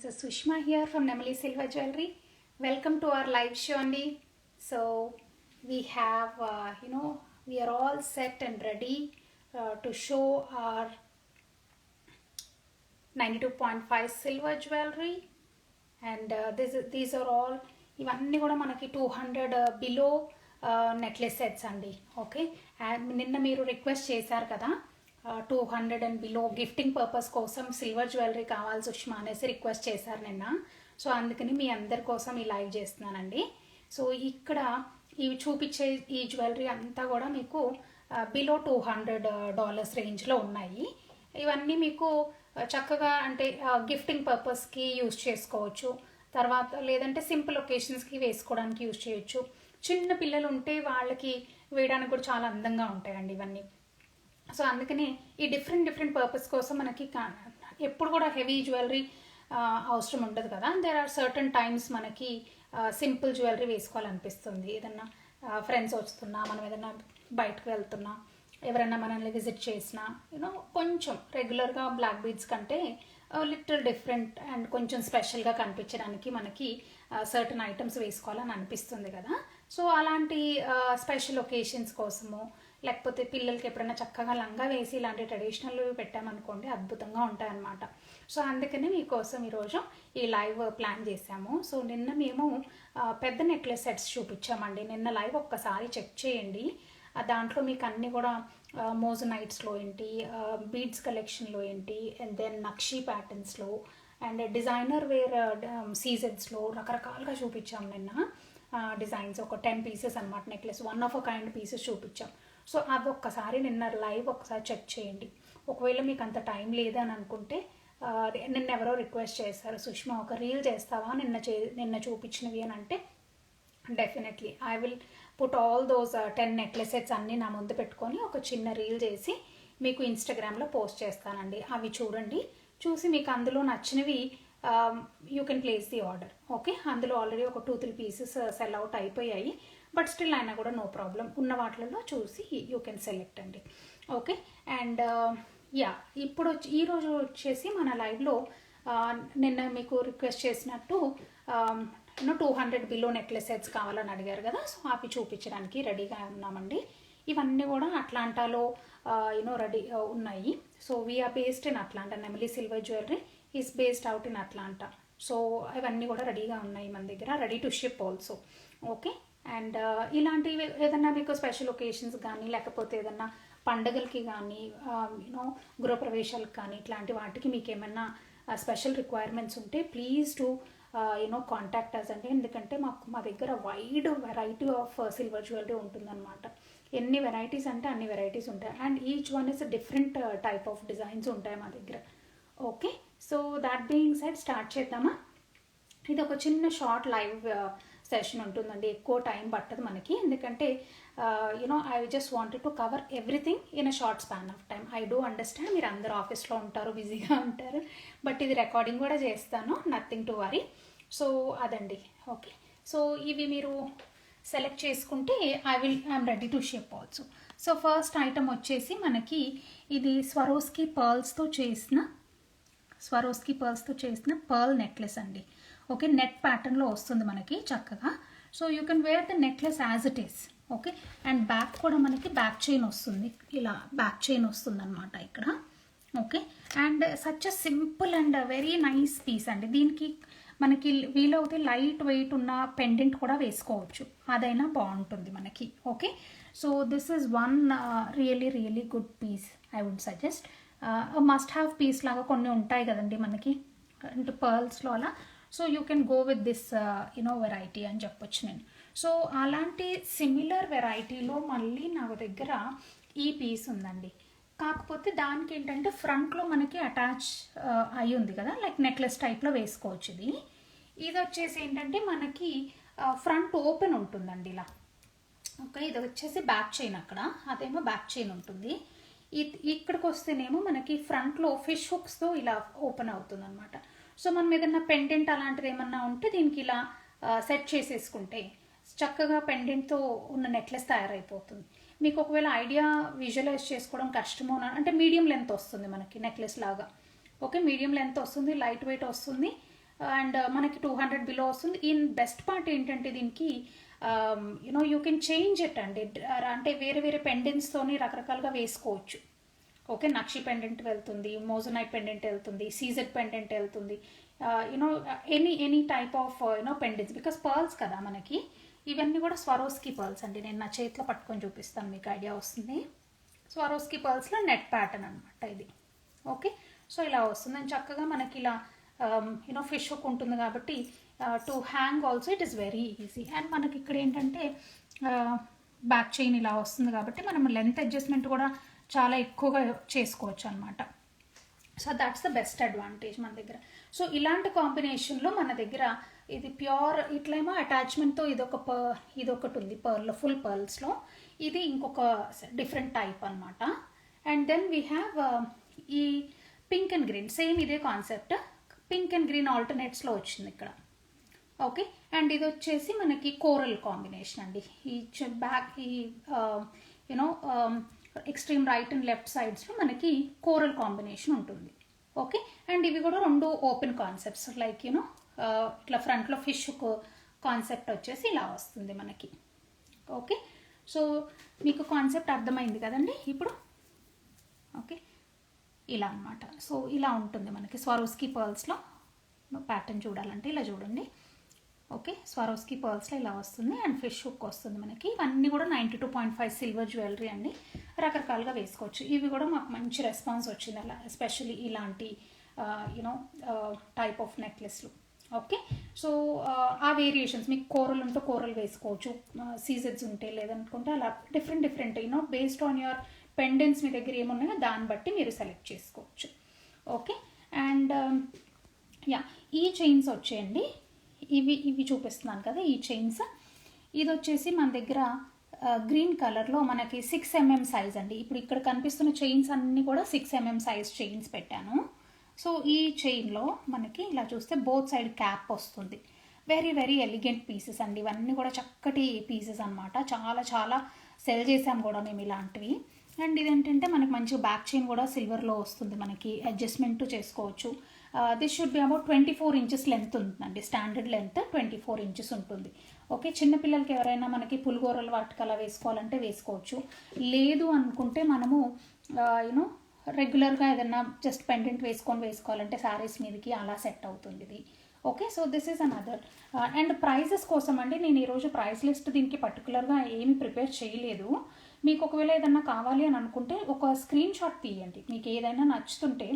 This is Sushma here from Nemali Silver Jewelry. Welcome to our live show, Andy. So we have, we are all set and ready to show our 92.5 silver jewelry, and these are all ఇవన్నీ కూడా మనకి 200 below necklace sets అండి. Okay, and నిన్న మీరు request చేశారు కదా 200 and below gifting purpose కోసం silver jewellery కావాలి సుష్మా అనేసి రిక్వెస్ట్ చేశారు నిన్న. సో అందుకని మీ అందరి కోసం ఈ లైవ్ చేస్తున్నానండి. సో ఇక్కడ ఇవి చూపించే ఈ జ్యువెలరీ అంతా కూడా మీకు బిలో $200 రేంజ్లో ఉన్నాయి. ఇవన్నీ మీకు చక్కగా అంటే గిఫ్టింగ్ పర్పస్కి యూజ్ చేసుకోవచ్చు, తర్వాత లేదంటే సింపుల్ ఒకేషన్స్కి వేసుకోవడానికి యూజ్ చేయొచ్చు. చిన్న పిల్లలు ఉంటే వాళ్ళకి వేయడానికి కూడా చాలా అందంగా ఉంటాయండి ఇవన్నీ. సో అందుకని ఈ డిఫరెంట్ పర్పస్ కోసం మనకి ఎప్పుడు కూడా హెవీ జ్యువెలరీ అవసరం ఉండదు కదా. దేర్ ఆర్ సర్టన్ టైమ్స్ మనకి సింపుల్ జ్యువెలరీ వేసుకోవాలనిపిస్తుంది. ఏదన్నా ఫ్రెండ్స్ వస్తున్నా, మనం ఏదైనా బయటకు వెళ్తున్నా, ఎవరైనా మనల్ని విజిట్ చేసినా, కొంచెం రెగ్యులర్గా బ్లాక్ బీడ్స్ కంటే లిటిల్ డిఫరెంట్ అండ్ కొంచెం స్పెషల్గా కనిపించడానికి మనకి సర్టన్ ఐటమ్స్ వేసుకోవాలని అనిపిస్తుంది కదా. సో అలాంటి స్పెషల్ ఒకేషన్స్ కోసము, లేకపోతే పిల్లలకి ఎప్పుడైనా చక్కగా లంగా వేసి ఇలాంటి ట్రెడిషనల్ పెట్టామనుకోండి అద్భుతంగా ఉంటాయన్నమాట. సో అందుకని మీకోసం ఈరోజు ఈ లైవ్ ప్లాన్ చేశాము. సో నిన్న మేము పెద్ద నెక్లెస్ సెట్స్ చూపించామండి. నిన్న లైవ్ ఒక్కసారి చెక్ చేయండి. దాంట్లో మీకు అన్నీ కూడా మోజనైట్స్లో ఏంటి, బీడ్స్ కలెక్షన్లో ఏంటి, అండ్ దెన్ నక్షీ ప్యాటర్న్స్లో అండ్ డిజైనర్ వేర్ సీజన్స్లో రకరకాలుగా చూపించాం నిన్న డిజైన్స్. ఒక 10 పీసెస్ అనమాట necklace, one of a kind pieces చూపించాం. సో అది ఒక్కసారి నిన్న లైవ్ ఒకసారి చెక్ చేయండి. ఒకవేళ మీకు అంత టైం లేదని అనుకుంటే, నిన్న ఎవరో రిక్వెస్ట్ చేశారు సుష్మా ఒక రీల్ చేస్తావా నిన్న చూపించినవి అని అంటే, definitely I will put all those 10 necklace sets అన్నీ నా ముందు పెట్టుకొని ఒక చిన్న రీల్ చేసి మీకు ఇన్స్టాగ్రామ్లో పోస్ట్ చేస్తానండి. అవి చూడండి, చూసి మీకు అందులో నచ్చినవి you can place the order. Okay, అందులో ఆల్రెడీ ఒక 2-3 పీసెస్ సెల్ అవుట్ అయిపోయాయి, బట్ స్టిల్ అయినా కూడా నో ప్రాబ్లం. ఉన్న వాటిల్లో చూసి యూ కెన్ సెలెక్ట్ అండి. ఓకే, అండ్ ఇప్పుడు ఈరోజు వచ్చేసి మన లైవ్లో నిన్న మీకు రిక్వెస్ట్ చేసినట్టు 200 బిలో నెక్లెస్ సెట్స్ కావాలని అడిగారు కదా. సో అవి చూపించడానికి రెడీగా ఉన్నామండి. ఇవన్నీ కూడా అట్లాంటాలో రెడీ ఉన్నాయి. So we're based in Atlanta. Nemali silver jewellery is based out in Atlanta. So ఇవన్నీ కూడా రెడీగా ఉన్నాయి మన దగ్గర, ready to ship also. Okay, and ఇలాంటివి ఏదన్నా మీకు స్పెషల్ ఒకేషన్స్ కానీ, లేకపోతే ఏదన్నా పండగలకి కానీ, గృహప్రవేశాలకు కానీ, ఇట్లాంటి వాటికి మీకు ఏమన్నా స్పెషల్ రిక్వైర్మెంట్స్ ఉంటే ప్లీజ్ టు కాంటాక్ట్ అస్ అండి. ఎందుకంటే మా దగ్గర wide variety of silver jewellery ఉంటుందన్నమాట. ఎన్ని వెరైటీస్ అంటే అన్ని వెరైటీస్ ఉంటాయి, and each one is different type of designs ఉంటాయి మా దగ్గర. Okay, so that being said start చేద్దామా. ఇది ఒక చిన్న షార్ట్ లైవ్ సెషన్ ఉంటుందండి, ఎక్కువ టైం పట్టదు మనకి. ఎందుకంటే I just wanted to cover everything in a short span of time. I do understand మీరు అందరూ ఆఫీస్లో ఉంటారు, బిజీగా ఉంటారు, బట్ ఇది రికార్డింగ్ కూడా చేస్తాను, నథింగ్ టు వరీ. సో అదండి. ఓకే, సో ఇవి మీరు సెలెక్ట్ చేసుకుంటే I'm ready to ship also. So first item వచ్చేసి మనకి ఇది స్వరోస్కి పర్ల్స్తో చేసిన పర్ల్ నెక్లెస్ అండి. ఓకే, నెట్ ప్యాటర్న్లో వస్తుంది మనకి చక్కగా. So you can wear the necklace as it is. Okay, and back కూడా మనకి బ్యాక్ చైన్ వస్తుంది, ఇలా బ్యాక్ చైన్ వస్తుంది అనమాట ఇక్కడ. Okay, and such a simple and very nice piece అండి. దీనికి మనకి వీలవుతే లైట్ వెయిట్ ఉన్న పెండెంట్ కూడా వేసుకోవచ్చు, అదైనా బాగుంటుంది మనకి. Okay, so this is one really good piece. I would suggest must have piece లాగా కొన్ని ఉంటాయి కదండి మనకి అంటే పర్ల్స్లో అలా. So you can go with this variety అని చెప్పొచ్చు నేను. సో అలాంటి సిమిలర్ వెరైటీలో మళ్ళీ నా దగ్గర ఈ పీస్ ఉందండి. కాకపోతే దానికి ఏంటంటే ఫ్రంట్లో మనకి అటాచ్ అయి ఉంది కదా, లైక్ నెక్లెస్ టైప్లో వేసుకోవచ్చు. ఇది వచ్చేసి ఏంటంటే మనకి ఫ్రంట్ ఓపెన్ ఉంటుందండి ఇలా. ఓకే, ఇది వచ్చేసి బ్యాక్ చైన్, అక్కడ అదేమో బ్యాక్ చైన్ ఉంటుంది. ఇక్కడికి వస్తేనేమో మనకి ఫ్రంట్లో ఫిష్ హుక్స్తో ఇలా ఓపెన్ అవుతుంది అనమాట. సో మనం ఏదన్నా పెండెంట్ అలాంటిది ఏమన్నా ఉంటే దీనికి ఇలా సెట్ చేసేసుకుంటే చక్కగా పెండెంట్తో ఉన్న నెక్లెస్ తయారైపోతుంది. మీకు ఒకవేళ ఐడియా విజువలైజ్ చేసుకోవడం కష్టమో అంటే మీడియం లెంత్ వస్తుంది మనకి నెక్లెస్ లాగా. ఓకే, మీడియం లెంత్ వస్తుంది, లైట్ వెయిట్ వస్తుంది, అండ్ మనకి 200 బిలో వస్తుంది. ఇన్ బెస్ట్ పార్ట్ ఏంటంటే దీనికి యూ కెన్ చేంజ్ ఇట్ అండి. అంటే వేరే వేరే పెండెంట్స్తోని రకరకాలుగా వేసుకోవచ్చు. ఓకే, నక్షి పెండెంట్ వెళ్తుంది, మోజనైట్ పెండెంట్ వెళ్తుంది, సీజెడ్ పెండెంట్ వెళ్తుంది, any type of pendants, because pearls కదా మనకి. ఇవన్నీ కూడా స్వరోస్కి పర్ల్స్ అండి. నేను నా చేతిలో పట్టుకొని చూపిస్తాను, మీకు ఐడియా వస్తుంది. స్వరోస్కి పర్ల్స్లో నెట్ ప్యాటర్న్ అనమాట ఇది. ఓకే, సో ఇలా వస్తుంది. అండ్ చక్కగా మనకి ఇలా ఫిష్ హుక్ ఉంటుంది కాబట్టి to hang also it is very easy. And మనకి ఇక్కడ ఏంటంటే బ్యాక్ చైన్ ఇలా వస్తుంది కాబట్టి మనం లెంత్ అడ్జస్ట్మెంట్ కూడా చాలా ఎక్కువగా చేసుకోవచ్చు అనమాట. So that's the best advantage మన దగ్గర. సో ఇలాంటి కాంబినేషన్లో మన దగ్గర ఇది ప్యూర్, ఇట్లేమో అటాచ్మెంట్తో ఇదొకటి ఉంది పర్ల్, ఫుల్ పర్ల్స్లో. ఇది ఇంకొక డిఫరెంట్ టైప్ అనమాట. అండ్ దెన్ వీ హ్యావ్ ఈ పింక్ అండ్ గ్రీన్, సేమ్ ఇదే కాన్సెప్ట్, పింక్ అండ్ గ్రీన్ ఆల్టర్నేట్స్లో వచ్చింది ఇక్కడ. ఓకే, అండ్ ఇది వచ్చేసి మనకి కోరల్ కాంబినేషన్ అండి. ఈ బ్యాక్ ఈ ఎక్స్ట్రీమ్ రైట్ అండ్ లెఫ్ట్ సైడ్స్లో మనకి కోరల్ కాంబినేషన్ ఉంటుంది. ఓకే, అండ్ ఇవి కూడా రెండు ఓపెన్ కాన్సెప్ట్స్, లైక్ ఇట్లా ఫ్రంట్లో ఫిష్ కాన్సెప్ట్ వచ్చేసి ఇలా వస్తుంది మనకి. ఓకే, సో మీకు కాన్సెప్ట్ అర్థమైంది కదండి ఇప్పుడు. ఓకే, ఇలా అనమాట. సో ఇలా ఉంటుంది మనకి స్వరోస్కి పర్ల్స్లో. ప్యాటర్న్ చూడాలంటే ఇలా చూడండి. ఓకే, స్వరోస్కి పర్ల్స్లో ఇలా వస్తుంది అండ్ ఫిష్ హుక్ వస్తుంది మనకి. ఇవన్నీ కూడా 92.5 సిల్వర్ జ్యువెలరీ అండి. రకరకాలుగా వేసుకోవచ్చు. ఇవి కూడా మాకు మంచి రెస్పాన్స్ వచ్చింది అలా, ఎస్పెషల్లీ ఇలాంటి టైప్ ఆఫ్ నెక్లెస్లు. ఓకే, సో ఆ వేరియేషన్స్ మీకు కోరల్ ఉంటే కోరల్ వేసుకోవచ్చు, సీజెడ్స్ ఉంటే లేదనుకుంటే అలా different based on your pendants మీ దగ్గర ఏమున్నాయో దాన్ని బట్టి మీరు సెలెక్ట్ చేసుకోవచ్చు. ఓకే, అండ్ ఈ చైన్స్ వచ్చేయండి, ఇవి చూపిస్తున్నాను కదా ఈ చైన్స్. ఇది వచ్చేసి మన దగ్గర గ్రీన్ కలర్లో మనకి 6 mm సైజ్ అండి. ఇప్పుడు ఇక్కడ కనిపిస్తున్న చైన్స్ అన్నీ కూడా 6 mm సైజ్ చైన్స్ పెట్టాను. సో ఈ చైన్లో మనకి ఇలా చూస్తే బోత్ సైడ్ క్యాప్ వస్తుంది. వెరీ వెరీ ఎలిగెంట్ పీసెస్ అండి. ఇవన్నీ కూడా చక్కటి పీసెస్ అనమాట. చాలా చాలా సెల్ చేసాం కూడా మేము ఇలాంటివి. అండ్ ఇదేంటంటే మనకి మంచి బ్యాక్ చైన్ కూడా సిల్వర్లో వస్తుంది, మనకి అడ్జస్ట్మెంట్ చేసుకోవచ్చు. This should be about 24 inches length ఉంటుందండి. స్టాండర్డ్ లెంత్ 24 inches ఉంటుంది. ఓకే, చిన్నపిల్లలకి ఎవరైనా మనకి పులిగోరలు వాటికి అలా వేసుకోవాలంటే వేసుకోవచ్చు. లేదు అనుకుంటే మనము రెగ్యులర్గా ఏదైనా జస్ట్ పెండెంట్ వేసుకోవాలంటే శారీస్ మీదకి అలా సెట్ అవుతుంది ఇది. Okay, so this is another. And prices కోసం అండి నేను ఈరోజు ప్రైస్ లిస్ట్ దీనికి పర్టికులర్గా ఏమి ప్రిపేర్ చేయలేదు. మీకు ఒకవేళ ఏదన్నా కావాలి అని అనుకుంటే ఒక స్క్రీన్ షాట్ తీయండి. మీకు ఏదైనా నచ్చుతుంటే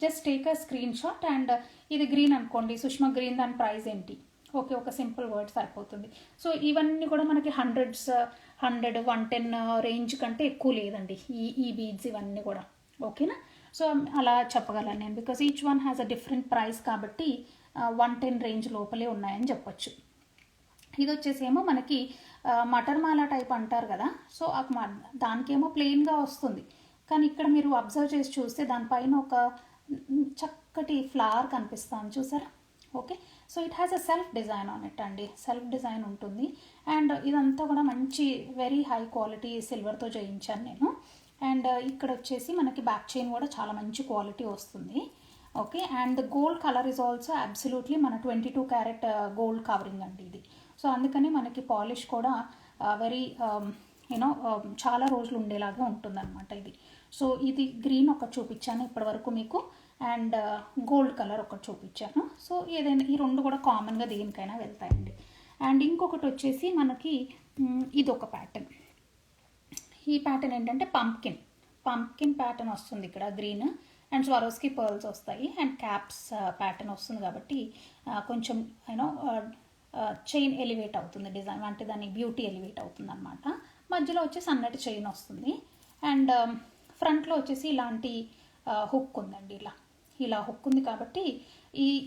just take a screenshot. And ఇది గ్రీన్ అనుకోండి, సుష్మా గ్రీన్, దాని ప్రైస్ ఏంటి, ఓకే, ఒక సింపుల్ వర్డ్ సరిపోతుంది. సో ఇవన్నీ కూడా మనకి 100, 110 రేంజ్ కంటే ఎక్కువ లేదండి ఈ బీడ్స్ ఇవన్నీ కూడా. ఓకేనా, సో అలా చెప్పగలను నేను, because each one has a different price కాబట్టి 110 రేంజ్ లోపలే ఉన్నాయని చెప్పొచ్చు. ఇది వచ్చేసేమో మనకి మటర్మాల టైప్ అంటారు కదా, సో దానికేమో ప్లెయిన్గా వస్తుంది. కానీ ఇక్కడ మీరు అబ్జర్వ్ చేసి చూస్తే దానిపైన ఒక చక్కటి ఫ్లవర్ కనిపిస్తాను చూసారా. Okay, so it has a self design on it అండి. సెల్ఫ్ డిజైన్ ఉంటుంది. అండ్ ఇదంతా కూడా మంచి వెరీ హై క్వాలిటీ సిల్వర్తో చేయించాను నేను. అండ్ ఇక్కడ వచ్చేసి మనకి బ్యాక్ చైన్ కూడా చాలా మంచి క్వాలిటీ వస్తుంది. Okay, and gold colour is also absolutely మన 22 క్యారెట్ గోల్డ్ కవరింగ్ అండి ఇది. సో అందుకని మనకి పాలిష్ కూడా వెరీ చాలా రోజులు ఉండేలాగా ఉంటుందన్నమాట ఇది. సో ఇది గ్రీన్ ఒకటి చూపించాను ఇప్పటివరకు మీకు, అండ్ గోల్డ్ కలర్ ఒకటి చూపించాను. సో ఏదైనా ఈ రెండు కూడా కామన్గా దేనికైనా వెళ్తాయండి. అండ్ ఇంకొకటి వచ్చేసి మనకి ఇది ఒక ప్యాటర్న్. ఈ ప్యాటర్న్ ఏంటంటే పంప్కిన్ ప్యాటర్న్ వస్తుంది ఇక్కడ గ్రీన్. అండ్ స్వరోస్కి పర్ల్స్ వస్తాయి అండ్ క్యాప్స్ ప్యాటర్న్ వస్తుంది కాబట్టి కొంచెం చైన్ ఎలివేట్ అవుతుంది, డిజైన్ అంటే దాని బ్యూటీ ఎలివేట్ అవుతుంది అనమాట. మధ్యలో వచ్చేసి సన్నటి చైన్ వస్తుంది. అండ్ ఫ్రంట్లో వచ్చేసి ఇలాంటి హుక్ ఉందండి. ఇలా హుక్ ఉంది కాబట్టి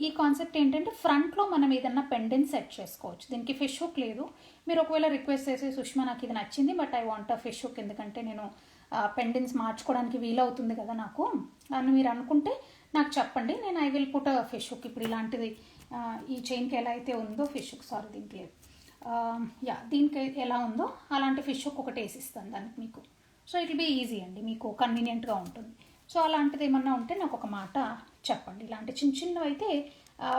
ఈ కాన్సెప్ట్ ఏంటంటే ఫ్రంట్లో మనం ఏదన్నా పెండెంట్ సెట్ చేసుకోవచ్చు. దీనికి ఫిష్ హుక్ లేదు. మీరు ఒకవేళ రిక్వెస్ట్ చేసి సుష్మా నాకు ఇది నచ్చింది but I want a fish hook, ఎందుకంటే నేను పెండెంట్స్ మార్చుకోవడానికి వీలవుతుంది కదా నాకు అని మీరు అనుకుంటే నాకు చెప్పండి, నేను I will put fish hook. ఇప్పుడు ఇలాంటిది ఈ చైన్కి ఎలా అయితే ఉందో ఫిష్ హుక్, సారీ దీనికి లేదు, దీనికి ఎలా ఉందో అలాంటి ఫిష్ హుక్ ఒకటి వేసిస్తాను దానికి మీకు. So it will be easy అండి, మీకు కన్వీనియంట్గా ఉంటుంది. సో అలాంటిది ఏమన్నా ఉంటే నాకు ఒక మాట చెప్పండి. ఇలాంటి చిన్నవి అయితే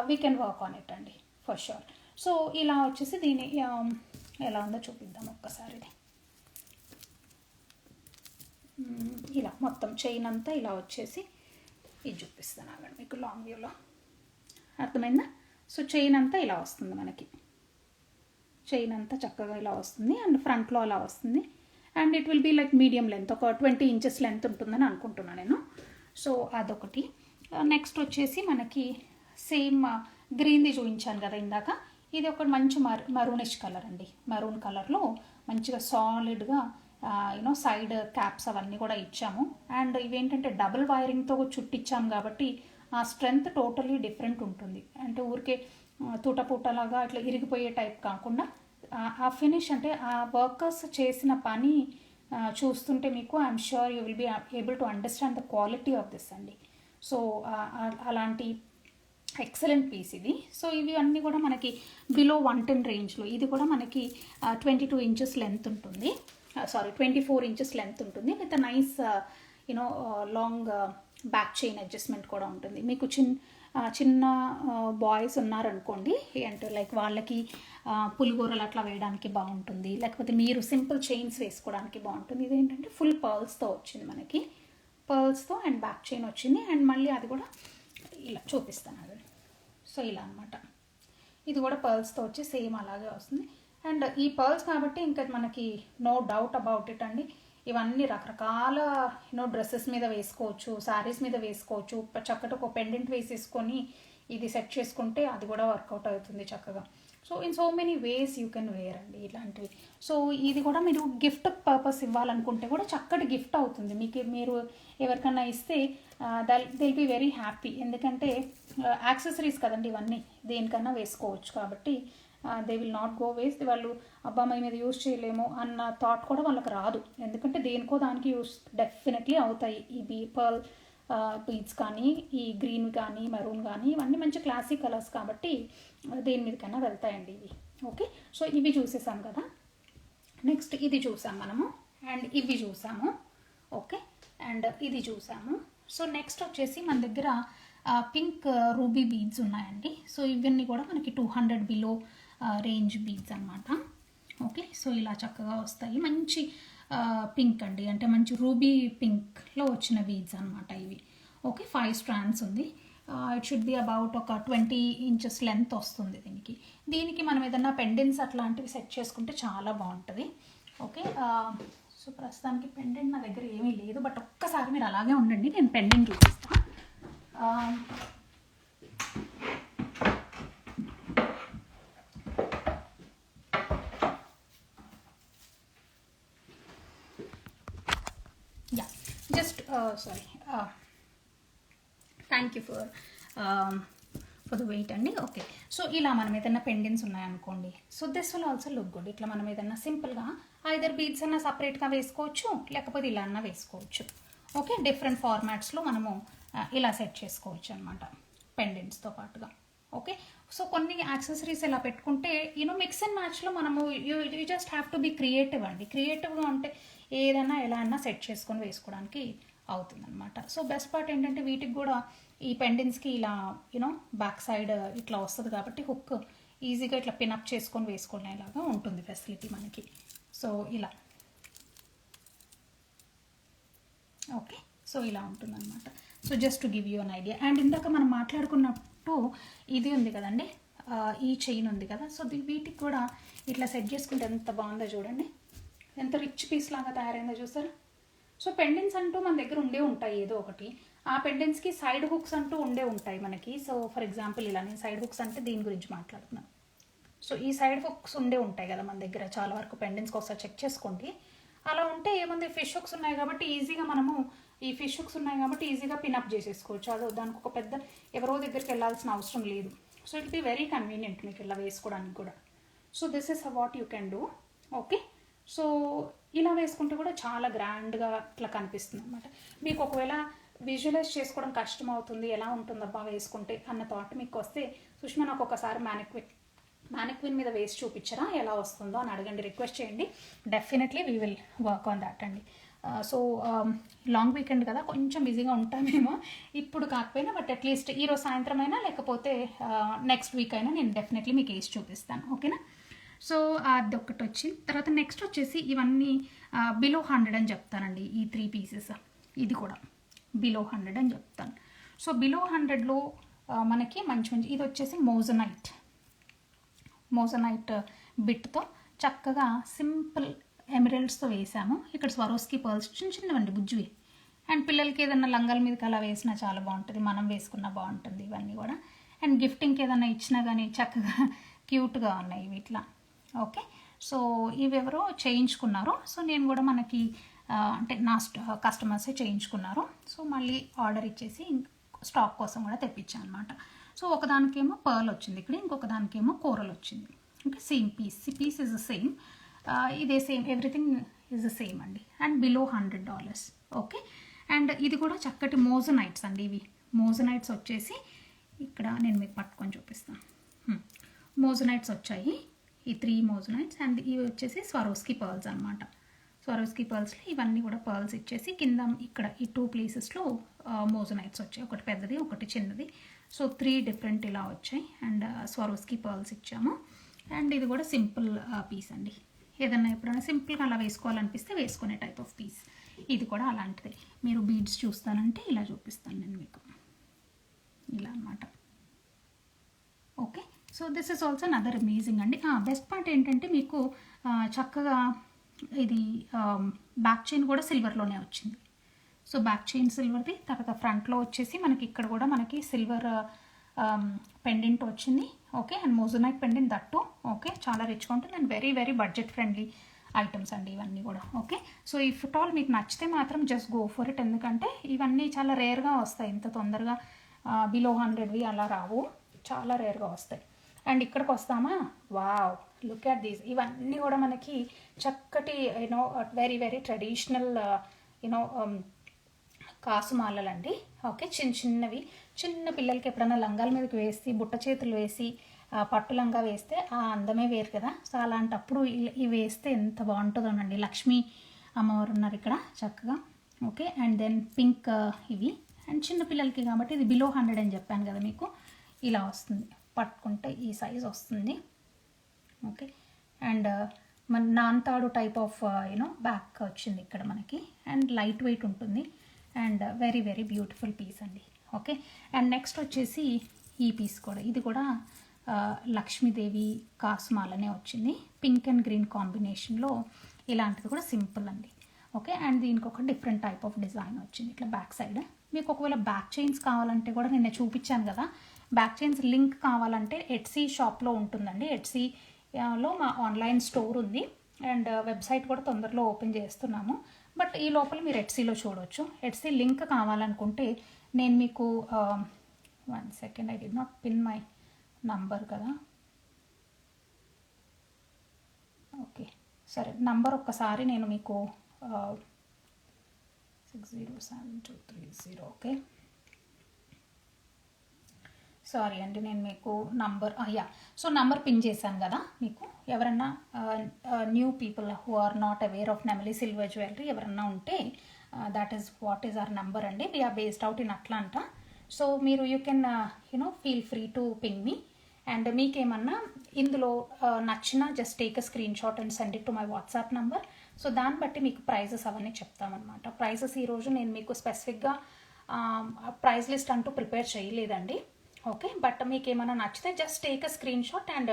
we can work on it అండి ఫర్ షూర్. సో ఇలా వచ్చేసి దీని ఎలా ఉందో చూపిద్దాం ఒక్కసారి. ఇలా మొత్తం చైన్ అంతా ఇలా వచ్చేసి ఇది చూపిస్తాను ఆగండి మీకు లాంగ్ వ్యూలో, అర్థమైందా? సో చైన్ అంతా ఇలా వస్తుంది మనకి, చైన్ అంతా చక్కగా ఇలా వస్తుంది అండ్ ఫ్రంట్లో అలా వస్తుంది. And it will be like medium length, ఒక 20 inches లెంత్ ఉంటుందని అనుకుంటున్నాను నేను. సో అదొకటి. నెక్స్ట్ వచ్చేసి మనకి సేమ్ గ్రీన్ది చూపించాను కదా ఇందాక, ఇది ఒక మంచి మరూనిష్ కలర్ అండి. మరూన్ కలర్లో మంచిగా సాలిడ్గా సైడ్ క్యాప్స్ అవన్నీ కూడా ఇచ్చాము. అండ్ ఇవేంటంటే డబుల్ వైరింగ్తో చుట్టించాము కాబట్టి ఆ స్ట్రెంగ్త్ టోటలీ డిఫరెంట్ ఉంటుంది. అంటే ఊరికే తూటపూటలాగా ఇట్లా ఇరిగిపోయే టైప్ కాకుండా ఆ ఫినిష్, అంటే ఆ వర్కర్స్ చేసిన పని చూస్తుంటే మీకు I'm sure you will be able to understand the quality of this అండి. సో అలాంటి ఎక్సలెంట్ పీస్ ఇది. సో ఇవి అన్నీ కూడా మనకి బిలో 110 రేంజ్లో. ఇది కూడా మనకి 22 inches లెంత్ ఉంటుంది, 24 inches లెంత్ ఉంటుంది with nice long back chain adjustment కూడా ఉంటుంది. మీకు చిన్న బాయ్స్ ఉన్నారనుకోండి, అంటే లైక్ వాళ్ళకి పులిగూరలు అట్లా వేయడానికి బాగుంటుంది, లేకపోతే మీరు సింపుల్ చైన్స్ వేసుకోవడానికి బాగుంటుంది. ఇదేంటంటే ఫుల్ పర్ల్స్తో వచ్చింది మనకి, పర్ల్స్తో అండ్ బ్యాక్ చైన్ వచ్చింది. అండ్ మళ్ళీ అది కూడా ఇలా చూపిస్తాను అది. సో ఇలా అనమాట, ఇది కూడా పర్ల్స్తో వచ్చి సేమ్ అలాగే వస్తుంది. అండ్ ఈ పర్ల్స్ కాబట్టి ఇంకా మనకి నో డౌట్ అబౌట్ ఇట్ అండి. ఇవన్నీ రకరకాల డ్రెస్సెస్ మీద వేసుకోవచ్చు, శారీస్ మీద వేసుకోవచ్చు. చక్కటి ఒక పెండెంట్ వేసేసుకొని ఇది సెట్ చేసుకుంటే అది కూడా వర్కౌట్ అవుతుంది చక్కగా. So in so many ways you can wear అండి ఇలాంటివి. సో ఇది కూడా మీరు గిఫ్ట్ పర్పస్ ఇవ్వాలనుకుంటే కూడా చక్కటి గిఫ్ట్ అవుతుంది మీకు. మీరు ఎవరికన్నా ఇస్తే దిల్ బీ వెరీ హ్యాపీ. ఎందుకంటే యాక్సెసరీస్ కదండి ఇవన్నీ, దేనికన్నా వేసుకోవచ్చు కాబట్టి they will not go waste. వాళ్ళు అబ్బాయి మీద యూజ్ చేయలేము అన్న థాట్ కూడా వాళ్ళకి రాదు. ఎందుకంటే దేనికో దానికి యూజ్ డెఫినెట్లీ అవుతాయి. ఈ పర్ల్ బీడ్స్ కానీ, ఈ గ్రీన్ కానీ, మెరూన్ కానీ, ఇవన్నీ మంచి క్లాసిక్ కలర్స్ కాబట్టి దేని మీదకైనా వెళ్తాయండి ఇవి. ఓకే, సో ఇవి చూసేసాం కదా. నెక్స్ట్ ఇది చూసాం మనము, అండ్ ఇవి చూసాము. ఓకే, అండ్ ఇది చూసాము. సో నెక్స్ట్ వచ్చేసి మన దగ్గర పింక్ రూబీ బీడ్స్ ఉన్నాయండి. సో ఇవన్నీ కూడా మనకి 200 బిలో రేంజ్ బీడ్స్ అనమాట. ఓకే, సో ఇలా చక్కగా వస్తాయి. మంచి పింక్ అండి, అంటే మంచి రూబీ పింక్లో వచ్చిన బీడ్స్ అనమాట ఇవి. ఓకే, 5 strands ఉంది. ఇట్ షుడ్ బి అబౌట్ ఒక 20 inches లెంత్ వస్తుంది దీనికి మనం ఏదన్నా పెండెంట్స్ అట్లాంటివి సెట్ చేసుకుంటే చాలా బాగుంటుంది. ఓకే, సో ప్రస్తుతానికి పెండెంట్ నా దగ్గర ఏమీ లేదు, బట్ ఒక్కసారి మీరు అలాగే ఉండండి, నేను పెండెంట్ చూపిస్తాను. Sorry, thank you for the wait అండి. ఓకే, సో ఇలా మనం ఏదైనా పెండెంట్స్ ఉన్నాయనుకోండి, so this will also look good. ఇట్లా మనం ఏదైనా సింపుల్గా ఐదర్ బీడ్స్ అన్నా సపరేట్గా వేసుకోవచ్చు, లేకపోతే ఇలా అన్నా వేసుకోవచ్చు. ఓకే, డిఫరెంట్ ఫార్మాట్స్లో మనము ఇలా సెట్ చేసుకోవచ్చు అనమాట పెండెంట్స్తో పాటుగా. ఓకే, సో కొన్ని యాక్సెసరీస్ ఇలా పెట్టుకుంటే మిక్స్ అండ్ మ్యాచ్లో మనము you just have to be creative అండి. క్రియేటివ్గా ఉంటే ఏదైనా ఎలా అన్నా సెట్ చేసుకొని వేసుకోవడానికి అవుతుందన్నమాట. సో బెస్ట్ పార్ట్ ఏంటంటే వీటికి కూడా ఈ పెండెంట్స్కి ఇలా బ్యాక్ సైడ్ ఇట్లా వస్తుంది కాబట్టి హుక్ ఈజీగా ఇట్లా పిన్అప్ చేసుకొని వేసుకునేలాగా ఉంటుంది ఫెసిలిటీ మనకి. సో ఇలా ఓకే, సో ఇలా ఉంటుందన్నమాట. So just to give you an idea. And ఇందాక మనం మాట్లాడుకున్నట్టు ఇది ఉంది కదండి, ఈ చైన్ ఉంది కదా, సో వీటికి కూడా ఇట్లా సెట్ చేసుకుంటే ఎంత బాగుందో చూడండి, ఎంత రిచ్ పీస్ లాగా తయారైందో చూసారా. సో పెండెంట్స్ అంటూ మన దగ్గర ఉండే ఉంటాయి ఏదో ఒకటి, ఆ పెండెంట్స్కి సైడ్ హుక్స్ అంటూ ఉండే ఉంటాయి మనకి. సో ఫర్ ఎగ్జాంపుల్ ఇలా నేను సైడ్ హుక్స్ అంటే దీని గురించి మాట్లాడుతున్నాను. సో ఈ సైడ్ హుక్స్ ఉండే ఉంటాయి కదా మన దగ్గర చాలా వరకు పెండెంట్స్కి ఒకసారి చెక్ చేసుకోండి. అలా ఉంటే ఏముంది, ఫిష్ హుక్స్ ఉన్నాయి కాబట్టి ఈజీగా మనము ఈ ఫిష్ హుక్స్ ఉన్నాయి కాబట్టి ఈజీగా పిన్అప్ చేసేసుకోవచ్చు. అదో దానికి ఒక పెద్ద ఎవరో దగ్గరికి వెళ్ళాల్సిన అవసరం లేదు. So it be very convenient మీకు ఇలా వేసుకోవడానికి కూడా. So this is what you can do. Okay, so ఇలా వేసుకుంటే కూడా చాలా గ్రాండ్గా ఇట్లా కనిపిస్తుంది అనమాట. మీకు ఒకవేళ విజువలైజ్ చేసుకోవడం కష్టం అవుతుంది, ఎలా ఉంటుందబ్బా వేసుకుంటే అన్న థాట్ మీకు వస్తే, సుష్మా నాకు ఒకసారి మ్యానిక్విన్ మీద వేసి చూపించరా ఎలా వస్తుందో అని అడగండి, రిక్వెస్ట్ చేయండి. Definitely we will work on that అండి. సో లాంగ్ వీకెండ్ కదా, కొంచెం బిజీగా ఉంటామేమో ఇప్పుడు కాకపోయినా, బట్ అట్లీస్ట్ ఈరోజు సాయంత్రం అయినా లేకపోతే నెక్స్ట్ వీక్ అయినా నేను డెఫినెట్లీ మీకు వేసి చూపిస్తాను. ఓకేనా? సో అది ఒకటి వచ్చింది. తర్వాత నెక్స్ట్ వచ్చేసి ఇవన్నీ బిలో 100 అని చెప్తానండి. ఈ 3 పీసెస్ ఇది కూడా బిలో 100 అని చెప్తాను. సో బిలో 100లో మనకి మంచి మంచి, ఇది వచ్చేసి మోజనైట్ బిట్తో చక్కగా సింపుల్ ఎమరల్డ్స్తో వేసాము. ఇక్కడ స్వరోస్కి పర్ల్స్ చిన్న చిన్నవండి, బుజ్జివి. అండ్ పిల్లలకి ఏదైనా లంగాల మీదకి అలా వేసినా చాలా బాగుంటుంది, మనం వేసుకున్నా బాగుంటుంది ఇవన్నీ కూడా. అండ్ గిఫ్టింగ్కి ఏదైనా ఇచ్చినా కానీ చక్కగా క్యూట్గా ఉన్నాయి వీటిలో. ఓకే, సో ఇవి ఎవరో చేయించుకున్నారు. సో నేను కూడా మనకి అంటే నా కస్టమర్సే చేయించుకున్నారు. సో మళ్ళీ ఆర్డర్ ఇచ్చేసి స్టాక్ కోసం కూడా తెప్పించాను అనమాట. సో ఒకదానికేమో పర్ల్ వచ్చింది ఇక్కడ, ఇంకొక దానికేమో కోరల్ వచ్చింది. Okay, same piece is the same, ఇదే same, everything is the same అండి. And below $100. ఓకే, అండ్ ఇది కూడా చక్కటి మోజనైట్స్ అండి. ఇవి మోజనైట్స్ వచ్చేసి ఇక్కడ నేను మీకు పట్టుకొని చూపిస్తాను. మోజనైట్స్ వచ్చాయి, ఈ 3 మోజనైట్స్. అండ్ ఇవి వచ్చేసి స్వరోస్కి పర్ల్స్ అనమాట. స్వరోస్కి పర్ల్స్లో ఇవన్నీ కూడా పర్ల్స్ ఇచ్చేసి కింద ఇక్కడ ఈ 2 ప్లేసెస్లో మోజనైట్స్ వచ్చాయి, ఒకటి పెద్దది ఒకటి చిన్నది. సో 3 డిఫరెంట్ ఇలా వచ్చాయి. అండ్ స్వరోస్కి పర్ల్స్ ఇచ్చాము. అండ్ ఇది కూడా సింపుల్ పీస్ అండి. ఏదన్నా ఎప్పుడైనా సింపుల్గా అలా వేసుకోవాలనిపిస్తే వేసుకునే టైప్ ఆఫ్ పీస్. ఇది కూడా అలాంటిది. మీరు బీడ్స్ చూస్తానంటే ఇలా చూపిస్తాను నేను మీకు, ఇలా అనమాట. Okay, so this is also another amazing అండి. బెస్ట్ పార్ట్ ఏంటంటే మీకు చక్కగా ఇది బ్యాక్ చైన్ కూడా సిల్వర్లోనే వచ్చింది. సో బ్యాక్ చైన్ సిల్వర్ది, తర్వాత ఫ్రంట్లో వచ్చేసి మనకి ఇక్కడ కూడా మనకి సిల్వర్ పెండెంట్ వచ్చింది. Okay, and moissanite pendant that. Okay, చాలా రిచ్గా ఉంటుంది and very very budget friendly items అండి ఇవన్నీ కూడా. Okay, so if it all మీకు నచ్చితే మాత్రం జస్ట్ గో ఫర్ ఇట్. ఎందుకంటే ఇవన్నీ చాలా రేర్గా వస్తాయి, ఇంత తొందరగా బిలో 100వి అలా రావు, చాలా రేర్గా వస్తాయి. అండ్ ఇక్కడికి వస్తామా, వావ్, లుక్ అట్ దీస్. ఇవన్నీ కూడా మనకి చక్కటి you know very very traditional you know కాసుమాలలు అండి. ఓకే, చిన్న చిన్నవి, చిన్న పిల్లలకి ఎప్పుడైనా లంగాల మీదకి వేసి బుట్ట చేతులు వేసి పట్టు లంగా వేస్తే ఆ అందమే వేరు కదా. సో అలాంటప్పుడు ఇవి వేస్తే ఎంత బాగుంటుందోనండి. లక్ష్మీ అమ్మవారు ఉన్నారు ఇక్కడ చక్కగా. ఓకే, అండ్ దెన్ పింక్ ఇవి. అండ్ చిన్న పిల్లలకి కాబట్టి ఇది బిలో 100 అని చెప్పాను కదా మీకు. ఇలా వస్తుంది, పట్టుకుంటే ఈ సైజ్ వస్తుంది. ఓకే, అండ్ మన నాన్తాడు టైప్ ఆఫ్ యూనో బ్యాక్ వచ్చింది ఇక్కడ మనకి. అండ్ లైట్ వెయిట్ ఉంటుంది and very very beautiful piece అండి. ఓకే, అండ్ నెక్స్ట్ వచ్చేసి ఈ పీస్ కూడా, ఇది కూడా లక్ష్మీదేవి కాసుమాలనే వచ్చింది. పింక్ అండ్ గ్రీన్ కాంబినేషన్లో ఇలాంటిది కూడా సింపుల్ అండి. ఓకే, అండ్ దీనికి ఒక డిఫరెంట్ టైప్ ఆఫ్ డిజైన్ వచ్చింది ఇట్లా బ్యాక్ సైడ్. మీకు ఒకవేళ బ్యాక్ చైన్స్ కావాలంటే కూడా నిన్న చూపించాను కదా, బ్యాక్ చైన్స్ లింక్ కావాలంటే ఎట్సీ షాప్లో ఉంటుందండి. ఎట్సీలో మా ఆన్లైన్ స్టోర్ ఉంది అండ్ వెబ్సైట్ కూడా తొందరలో ఓపెన్ చేస్తున్నాము. బట్ ఈ లోపల మీరు ఎట్సీలో చూడవచ్చు. ఎట్సీ లింక్ కావాలనుకుంటే నేను మీకు 1 second, I did not pin my number కదా. ఓకే, సరే, నంబర్ ఒక్కసారి నేను మీకు 607230. ఓకే, సారీ అండి, నేను మీకు నంబర్ సో నంబర్ పిన్ చేశాను కదా మీకు. ఎవరన్నా new people who are not aware of Nemali silver jewellery ఎవరన్నా ఉంటే that is what is our number అండి. We're based out in Atlanta. So మీరు you can feel free to ping me. And మీకేమన్నా ఇందులో నచ్చినా just take a screenshot and send it to my WhatsApp number. So దాన్ని బట్టి మీకు prices అవన్నీ చెప్తామన్నమాట. Prices ఈరోజు నేను మీకు స్పెసిఫిక్గా ప్రైస్ లిస్ట్ అంటూ ప్రిపేర్ చేయలేదండి. ఓకే, బట్ మీకు ఏమైనా నచ్చితే just take a screenshot and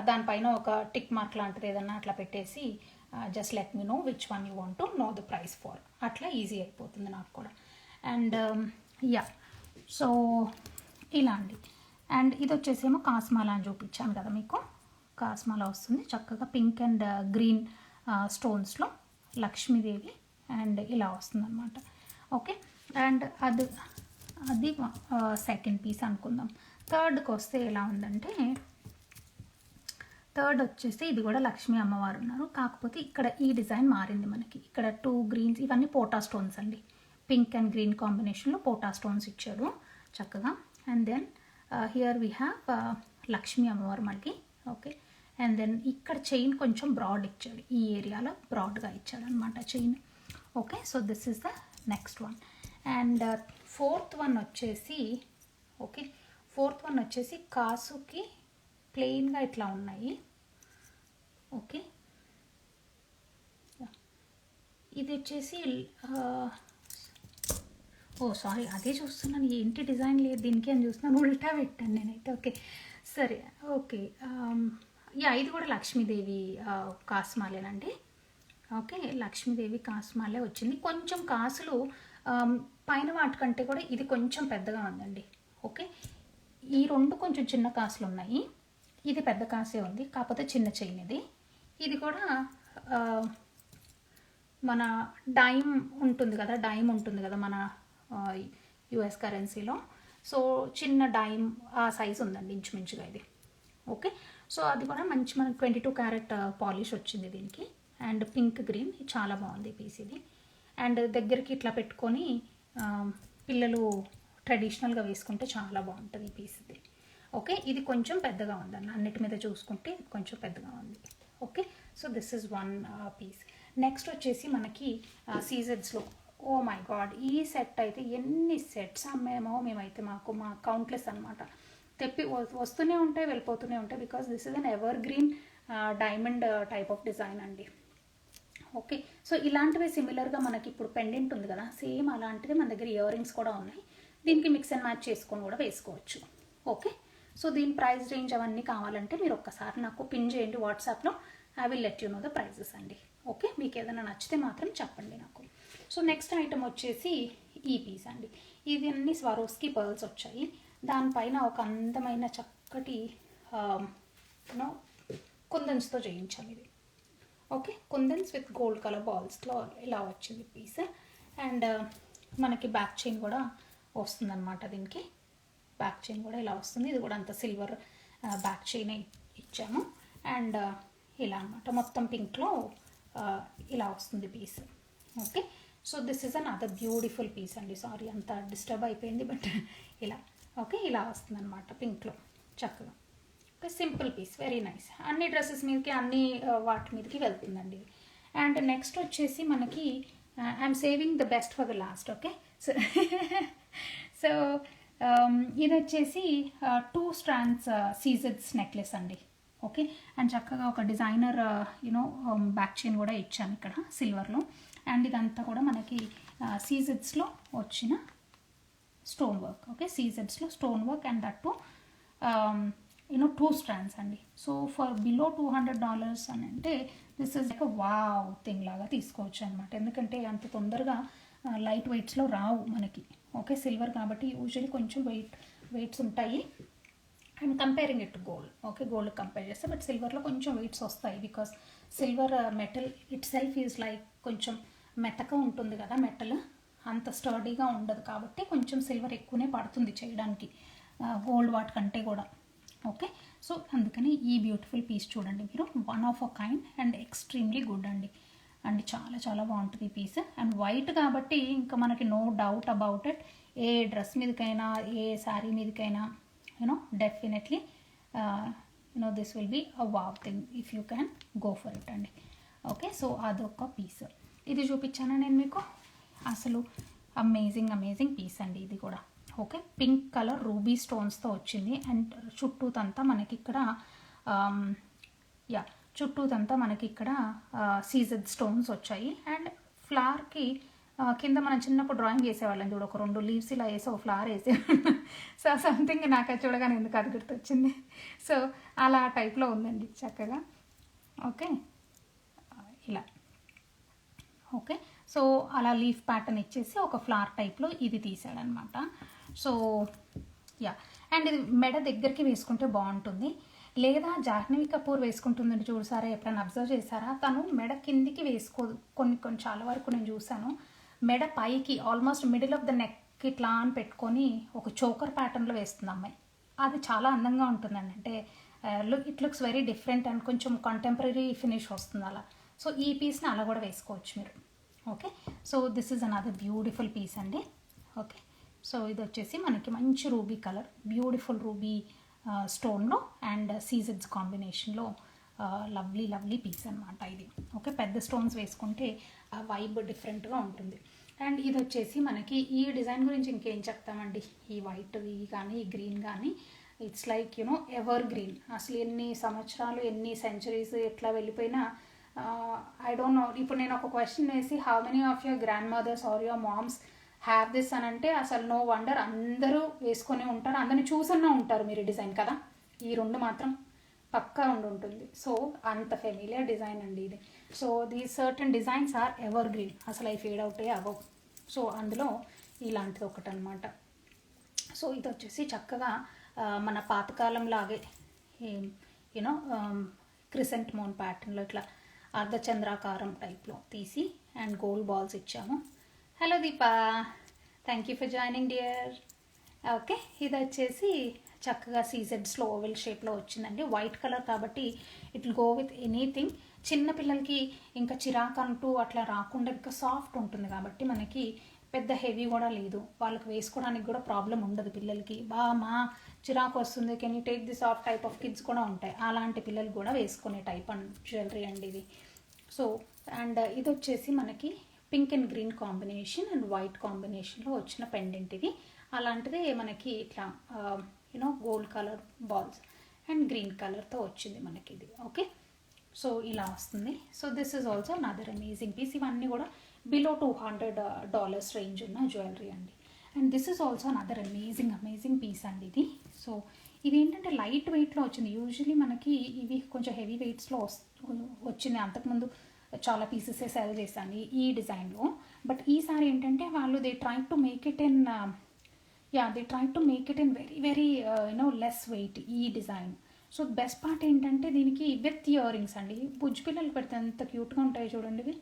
దానిపైన ఒక టిక్ మార్క్ లాంటిది ఏదన్నా అట్లా పెట్టేసి just let me know which one you want to know the price for. అట్లా ఈజీ అయిపోతుంది నాకు కూడా. అండ్ సో ఇలా అండి. అండ్ ఇది వచ్చేసేమో కాస్మాల అని చూపించాను కదా మీకు. కాస్మాల వస్తుంది చక్కగా పింక్ అండ్ గ్రీన్ స్టోన్స్లో లక్ష్మీదేవి అండ్ ఇలా వస్తుంది అనమాట. ఓకే, అండ్ అది సెకండ్ పీస్ అనుకుందాం. థర్డ్కి వస్తే ఎలా ఉందంటే, థర్డ్ వచ్చేసి ఇది కూడా లక్ష్మీ అమ్మవారు ఉన్నారు. కాకపోతే ఇక్కడ ఈ డిజైన్ మారింది మనకి. ఇక్కడ 2 గ్రీన్స్, ఇవన్నీ పోటా స్టోన్స్ అండి. పింక్ అండ్ గ్రీన్ కాంబినేషన్లో పోటా స్టోన్స్ ఇచ్చాడు చక్కగా. And then here we have Lakshmi అమ్మవారు మనకి. ఓకే, అండ్ దెన్ ఇక్కడ చైన్ కొంచెం బ్రాడ్ ఇచ్చాడు, ఈ ఏరియాలో బ్రాడ్గా ఇచ్చాడు అనమాట chain. Okay, so this is the next one. And fourth one వచ్చేసి, ఓకే, ఫోర్త్ వన్ వచ్చేసి కాసుకి ప్లెయిన్గా ఇట్లా ఉన్నాయి. ఓకే, ఇది వచ్చేసి ఓ సారీ, అదే చూస్తున్నాను, ఏంటి డిజైన్ లేదు దీనికి అని చూస్తున్నాను, ఉల్టా పెట్టాను నేనైతే. ఓకే సరే, ఓకే. యా, ఇది కూడా లక్ష్మీదేవి కాసుమాలేనండి. ఓకే, లక్ష్మీదేవి కాసుమాలే వచ్చింది. కొంచెం కాసులు పైన వాటికంటే కూడా ఇది కొంచెం పెద్దగా ఉందండి. ఓకే, ఈ రెండు కొంచెం చిన్న కాసులు ఉన్నాయి, ఇది పెద్ద కాసే ఉంది, కాకపోతే చిన్న చైన్ ఇది. ఇది కూడా మన డైమ్ ఉంటుంది కదా, డైమ్ ఉంటుంది కదా మన యుఎస్ కరెన్సీలో. సో చిన్న డైమ్ ఆ సైజ్ ఉందండి ఇంచుమించుగా ఇది. ఓకే, సో అది కూడా మంచి మనకి 22 క్యారెట్ పాలిష్ వచ్చింది దీనికి. అండ్ పింక్ గ్రీన్ చాలా బాగుంది ఈ పీస్ ఇది. అండ్ దగ్గరికి ఇట్లా పెట్టుకొని పిల్లలు ట్రెడిషనల్గా వేసుకుంటే చాలా బాగుంటుంది ఈ పీస్ ఇది. ఓకే, ఇది కొంచెం పెద్దగా ఉందండి, అన్నిటి మీద చూసుకుంటే ఇది కొంచెం పెద్దగా ఉంది. Okay, so this is one piece. Next వచ్చేసి మనకి సీజన్స్లో, ఓ మై గాడ్, ఈ సెట్ అయితే ఎన్ని సెట్స్ అమ్మేమో మేమైతే, మా కౌంట్లెస్ అనమాట. తెప్పి వస్తూనే ఉంటాయి, వెళ్ళిపోతూనే ఉంటాయి, because this is an ever green diamond type of design అండి. ఓకే, సో ఇలాంటివి సిమిలర్గా మనకి ఇప్పుడు పెండెంట్ ఉంది కదా, సేమ్ అలాంటిది మన దగ్గర ఇయర్ రింగ్స్ కూడా ఉన్నాయి. దీనికి మిక్స్ అండ్ మ్యాచ్ చేసుకొని కూడా వేసుకోవచ్చు. ఓకే, సో దీని ప్రైస్ రేంజ్ అవన్నీ కావాలంటే మీరు ఒక్కసారి నాకు పిన్ చేయండి వాట్సాప్లో, I will let you know the prices అండి. ఓకే, మీకు ఏదైనా నచ్చితే మాత్రం చెప్పండి నాకు. సో నెక్స్ట్ ఐటమ్ వచ్చేసి ఈ పీస్ అండి. ఇది అన్ని స్వరోస్కి పర్ల్స్ వచ్చాయి, దానిపైన ఒక అందమైన చక్కటి కుందన్స్తో చేయించాను ఇది. Okay, kundans with gold colour బాల్స్లో ఇలా వచ్చింది పీస్. అండ్ మనకి బ్యాక్ చైన్ కూడా వస్తుందన్నమాట, దీనికి బ్యాక్ చైన్ కూడా ఇలా వస్తుంది. ఇది కూడా అంత సిల్వర్ బ్యాక్ చైన్ ఇచ్చాము. అండ్ ఇలా అనమాట, మొత్తం పింక్లో ఇలా వస్తుంది piece. Okay, so this is another beautiful piece అండి. సారీ అంత డిస్టర్బ్ అయిపోయింది, బట్ ఇలా ఓకే ఇలా వస్తుంది అనమాట పింక్లో చక్కగా. Okay, simple piece, very nice. అన్ని డ్రెస్సెస్ మీదకి, అన్ని వాటి మీదకి వెళ్తుందండి. అండ్ నెక్స్ట్ వచ్చేసి మనకి I'm saving the best for the last. Okay, so ఇది వచ్చేసి 2 strands సీజెడ్స్ నెక్లెస్ అండి. ఓకే, అండ్ చక్కగా ఒక డిజైనర్ బ్యాక్ చైన్ కూడా ఇచ్చాను ఇక్కడ సిల్వర్లో. అండ్ ఇదంతా కూడా మనకి సీజెడ్స్లో వచ్చిన స్టోన్ వర్క్. ఓకే, సీజెడ్స్లో stone work, and that too 2 strands అండి. సో ఫర్ బిలో $200 అని అంటే this is like wow thing లాగా తీసుకోవచ్చు అనమాట. ఎందుకంటే అంత తొందరగా లైట్ వెయిట్స్లో రావు మనకి. ఓకే, సిల్వర్ కాబట్టి యూజువల్లీ కొంచెం వెయిట్స్ ఉంటాయి. And comparing it to gold, okay, gold compare చేస్తే, బట్ సిల్వర్లో కొంచెం వెయిట్స్ వస్తాయి, because silver metal it self is like కొంచెం మెత్తగా ఉంటుంది కదా, మెటల్ అంత స్టర్డీగా ఉండదు, కాబట్టి కొంచెం సిల్వర్ ఎక్కువనే పడుతుంది చేయడానికి గోల్డ్ వాటి కంటే కూడా. ఓకే, సో అందుకని ఈ బ్యూటిఫుల్ పీస్ చూడండి మీరు, one of a kind and extremely good అండి. అండ్ చాలా చాలా బాగుంటుంది ఈ పీస్. అండ్ వైట్ కాబట్టి ఇంకా మనకి నో డౌట్ అబౌట్ ఇట్, ఏ డ్రెస్ మీదకైనా, ఏ శారీ మీదకైనా definitely this will be a wow thing if you can go for it అండి. ఓకే, సో అదొక పీస్. ఇది చూపించాను నేను మీకు, అసలు అమేజింగ్ పీస్ అండి ఇది కూడా. ఓకే, పింక్ కలర్ రూబీ స్టోన్స్తో వచ్చింది. అండ్ చుట్టూతంతా మనకి ఇక్కడ చుట్టూతంతా మనకి ఇక్కడ సీజెడ్ స్టోన్స్ వచ్చాయి. అండ్ ఫ్లవర్కి కింద మనం చిన్నప్పుడు డ్రాయింగ్ వేసేవాళ్ళం చూడు, ఒక 2 లీవ్స్ ఇలా వేసి ఒక ఫ్లవర్ వేసేవాళ్ళం. సో సంథింగ్ నాకు అది చూడగానే ఎందుకు అది గుర్తొచ్చింది. సో అలా టైప్లో ఉందండి చక్కగా. ఓకే, ఇలా. ఓకే, సో అలా లీఫ్ ప్యాటర్న్ ఇచ్చేసి ఒక ఫ్లవర్ టైప్లో ఇది తీసాడనమాట. సో అండ్ ఇది మెడ దగ్గరికి వేసుకుంటే బాగుంటుంది, లేదా జాహ్నవి కపూర్ వేసుకుంటుందండి చూసారా, ఎప్పుడైనా అబ్జర్వ్ చేశారా, తను మెడ కిందికి వేసుకోదు, కొన్ని చాలా వరకు నేను చూసాను. మెడ పైకి almost middle of the neck ఇట్లా అని పెట్టుకొని ఒక చోకర్ ప్యాటర్న్లో వేస్తుంది అమ్మాయి. అది చాలా అందంగా ఉంటుందండి. అంటే it looks very different and కొంచెం కంటెంపరీ ఫినిష్ వస్తుంది అలా. సో ఈ పీస్ని అలా కూడా వేసుకోవచ్చు మీరు. Okay, so this is another beautiful piece అండి. ఓకే, సో ఇది వచ్చేసి మనకి మంచి రూబీ కలర్, బ్యూటిఫుల్ రూబీ స్టోన్లో అండ్ సీజెడ్స్ కాంబినేషన్లో లవ్లీ లవ్లీ పీస్ అనమాట ఇది. ఓకే, పెద్ద స్టోన్స్ వేసుకుంటే ఆ వైబ్ డిఫరెంట్గా ఉంటుంది. అండ్ ఇది వచ్చేసి మనకి ఈ డిజైన్ గురించి ఇంకేం చెప్తామండి, ఈ వైట్ కానీ ఈ గ్రీన్ కానీ it's like you know ever green. అసలు ఎన్ని సంవత్సరాలు ఎన్ని సెంచరీస్ ఎట్లా వెళ్ళిపోయినా ఐ డోంట్ నో. ఇప్పుడు నేను ఒక క్వశ్చన్ వేసి how many of your grandmothers or your moms have this అని అంటే అసలు నో వండర్ అందరూ వేసుకొని ఉంటారు, అందరిని చూసన్నా ఉంటారు మీరు డిజైన్ కదా. ఈ రెండు మాత్రం పక్కా ఉంటుంది. సో అంత ఫెమిలియర్ డిజైన్ అండి ఇది. So these certain designs are evergreen, అసలు అవి ఫేడ్ అవుట్ అవ్వవు. సో అందులో ఇలాంటిది ఒకటి అనమాట. సో ఇది వచ్చేసి చక్కగా మన పాతకాలం లాగే యూనో క్రిసెంట్ మోన్ ప్యాటర్న్లో ఇట్లా అర్ధచంద్రాకారం టైప్లో తీసి అండ్ గోల్డ్ బాల్స్ ఇచ్చాము. Hello Deepa, thank you for joining dear. Okay, ఇది వచ్చేసి చక్కగా సీజెడ్స్లో ఓవెల్ షేప్లో వచ్చిందండి. వైట్ కలర్ కాబట్టి it will go with anything. చిన్నపిల్లలకి ఇంకా చిరాకు అంటూ అట్లా రాకుండా ఇంకా సాఫ్ట్ ఉంటుంది కాబట్టి మనకి పెద్ద హెవీ కూడా లేదు, వాళ్ళకి వేసుకోవడానికి కూడా ప్రాబ్లం ఉండదు. పిల్లలకి మా చిరాకు వస్తుంది, can you take this of type of kids కూడా ఉంటాయి, అలాంటి పిల్లలు కూడా వేసుకునే టైప్ అండ్ జ్యువెలరీ అండి ఇది. సో అండ్ ఇది వచ్చేసి మనకి pink and green combination and white కాంబినేషన్లో వచ్చిన పెండెంట్ ఇది. అలాంటిదే మనకి ఇట్లా you know gold colour balls and green కలర్తో వచ్చింది మనకి ఇది. ఓకే, సో ఇలా వస్తుంది. So this is also another amazing piece. ఇవన్నీ కూడా బిలో $200 రేంజ్ ఉన్న జ్యువెలరీ అండి. And this is also another amazing piece అండి ఇది. సో ఇది ఏంటంటే లైట్ వెయిట్లో వచ్చింది. యూజువలీ మనకి ఇవి కొంచెం హెవీ వెయిట్స్లో వచ్చింది. అంతకుముందు చాలా పీసెసే సెల్ చేశాను ఈ డిజైన్లో. బట్ ఈసారి ఏంటంటే వాళ్ళు they try to make it in very very you know less weight ఈ డిజైన్. సో బెస్ట్ పార్ట్ ఏంటంటే దీనికి విత్ ఇయర్ రింగ్స్ అండి. బుజ్జి పిల్లలు పెడితే ఎంత క్యూట్గా ఉంటాయి చూడండి ఇవి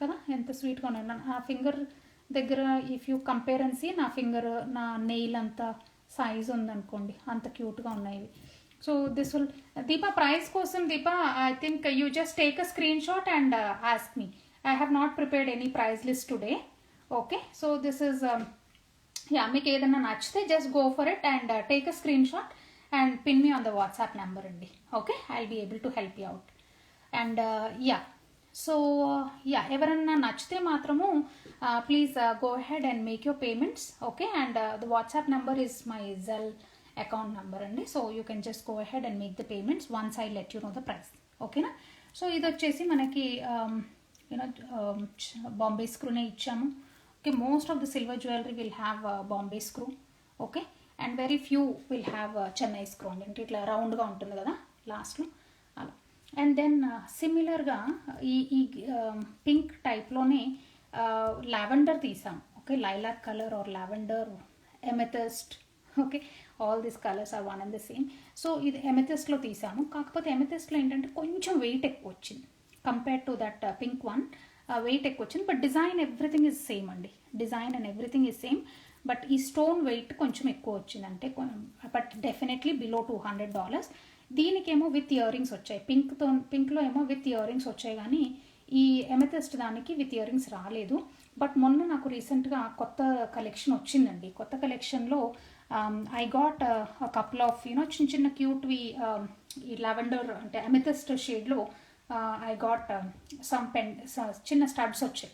కదా, ఎంత స్వీట్గా ఉన్నాయి. నా ఫింగర్ దగ్గర ఇఫ్ యూ కంపేర్ అని సీ, నా ఫింగర్ నా నెయిల్ అంత సైజ్ ఉందనుకోండి, అంత క్యూట్గా ఉన్నాయి ఇవి. So this will Deepa price కోసం Deepa I think you just take a screenshot and ask me. I have not prepared any price list today. Okay, so this is మీకు ఏదైనా నచ్చితే just go for it and take a screenshot and pin me on the WhatsApp number అండి. Okay, I will be able to help you out. And so ఎవరన్నా నచ్చితే మాత్రము please go ahead and make your payments. Okay, and the WhatsApp number is my Zelle account number అండి. So you can just go ahead and make the payments once I let you know the price. ఓకేనా. So ఇది వచ్చేసి మనకి you know Bombay స్క్రూనే ఇచ్చాము. Okay, most of the silver jewellery will have Bombay screw. Okay, and very few will have Chennai screw అంటే ఇట్లా రౌండ్గా ఉంటుంది కదా లాస్ట్లో అలా. అండ్ దెన్ సిమిలర్గా ఈ పింక్ టైప్లోనే లావెండర్ తీసాం. Okay, lilac colour or lavender, amethyst. Okay, all these colours are one and the same. So ఇది ఎమెథిస్ట్లో తీసాము. కాకపోతే ఎమెథిస్ట్లో ఏంటంటే కొంచెం వెయిట్ ఎక్కువ వచ్చింది compare to that pink one. Weight ఎక్కువ వచ్చింది, but design everything is same అండి. Design and everything is same, but ఈ స్టోన్ వెయిట్ కొంచెం ఎక్కువ వచ్చింది అంటే. But definitely below $200. దీనికేమో విత్ ఇయర్ రింగ్స్ వచ్చాయి. పింక్లో ఏమో విత్ ఇయర్ రింగ్స్ వచ్చాయి, కానీ ఈ ఎమెథిస్ట్ దానికి విత్ ఇయర్ రింగ్స్ రాలేదు. బట్ మొన్న నాకు రీసెంట్గా కొత్త కలెక్షన్ వచ్చిందండి. కొత్త కలెక్షన్లో I got couple of you know చిన్న క్యూట్వి ఈ లావెండర్ అంటే అమెథిస్ట్ షేడ్లో ఐ గాట్ సమ్ చిన్న స్టడ్స్ వచ్చాయి.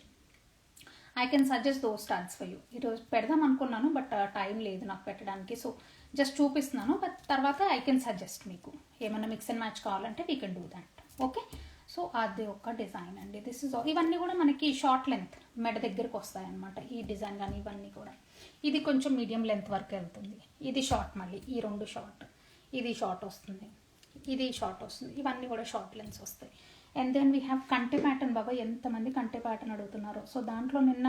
I can suggest though studs for you. ఈరోజు పెడదాం అనుకున్నాను, బట్ టైం లేదు నాకు పెట్టడానికి. సో జస్ట్ చూపిస్తున్నాను, బట్ తర్వాత ఐ కెన్ సజెస్ట్ మీకు ఏమైనా మిక్స్ అండ్ మ్యాచ్ కావాలంటే we can do that. Okay, so అది ఒక డిజైన్ అండి. దిస్ ఇస్ ఇవన్నీ కూడా మనకి షార్ట్ లెంత్ మెడ దగ్గరకు వస్తాయి అన్నమాట. ఈ డిజైన్ కానీ ఇవన్నీ కూడా. ఇది కొంచెం మీడియం లెంత్ వరకు వెళ్తుంది. ఇది షార్ట్, మళ్ళీ ఈ రెండు షార్ట్, ఇది షార్ట్ వస్తుంది, ఇది షార్ట్ వస్తుంది. ఇవన్నీ కూడా షార్ట్ లెంత్స్ వస్తాయి. అండ్ దెన్ వీ హ్యావ్ కంటే ప్యాటర్న్. బాబా ఎంతమంది కంటే ప్యాటర్న్ అడుగుతున్నారు. సో దాంట్లో నిన్న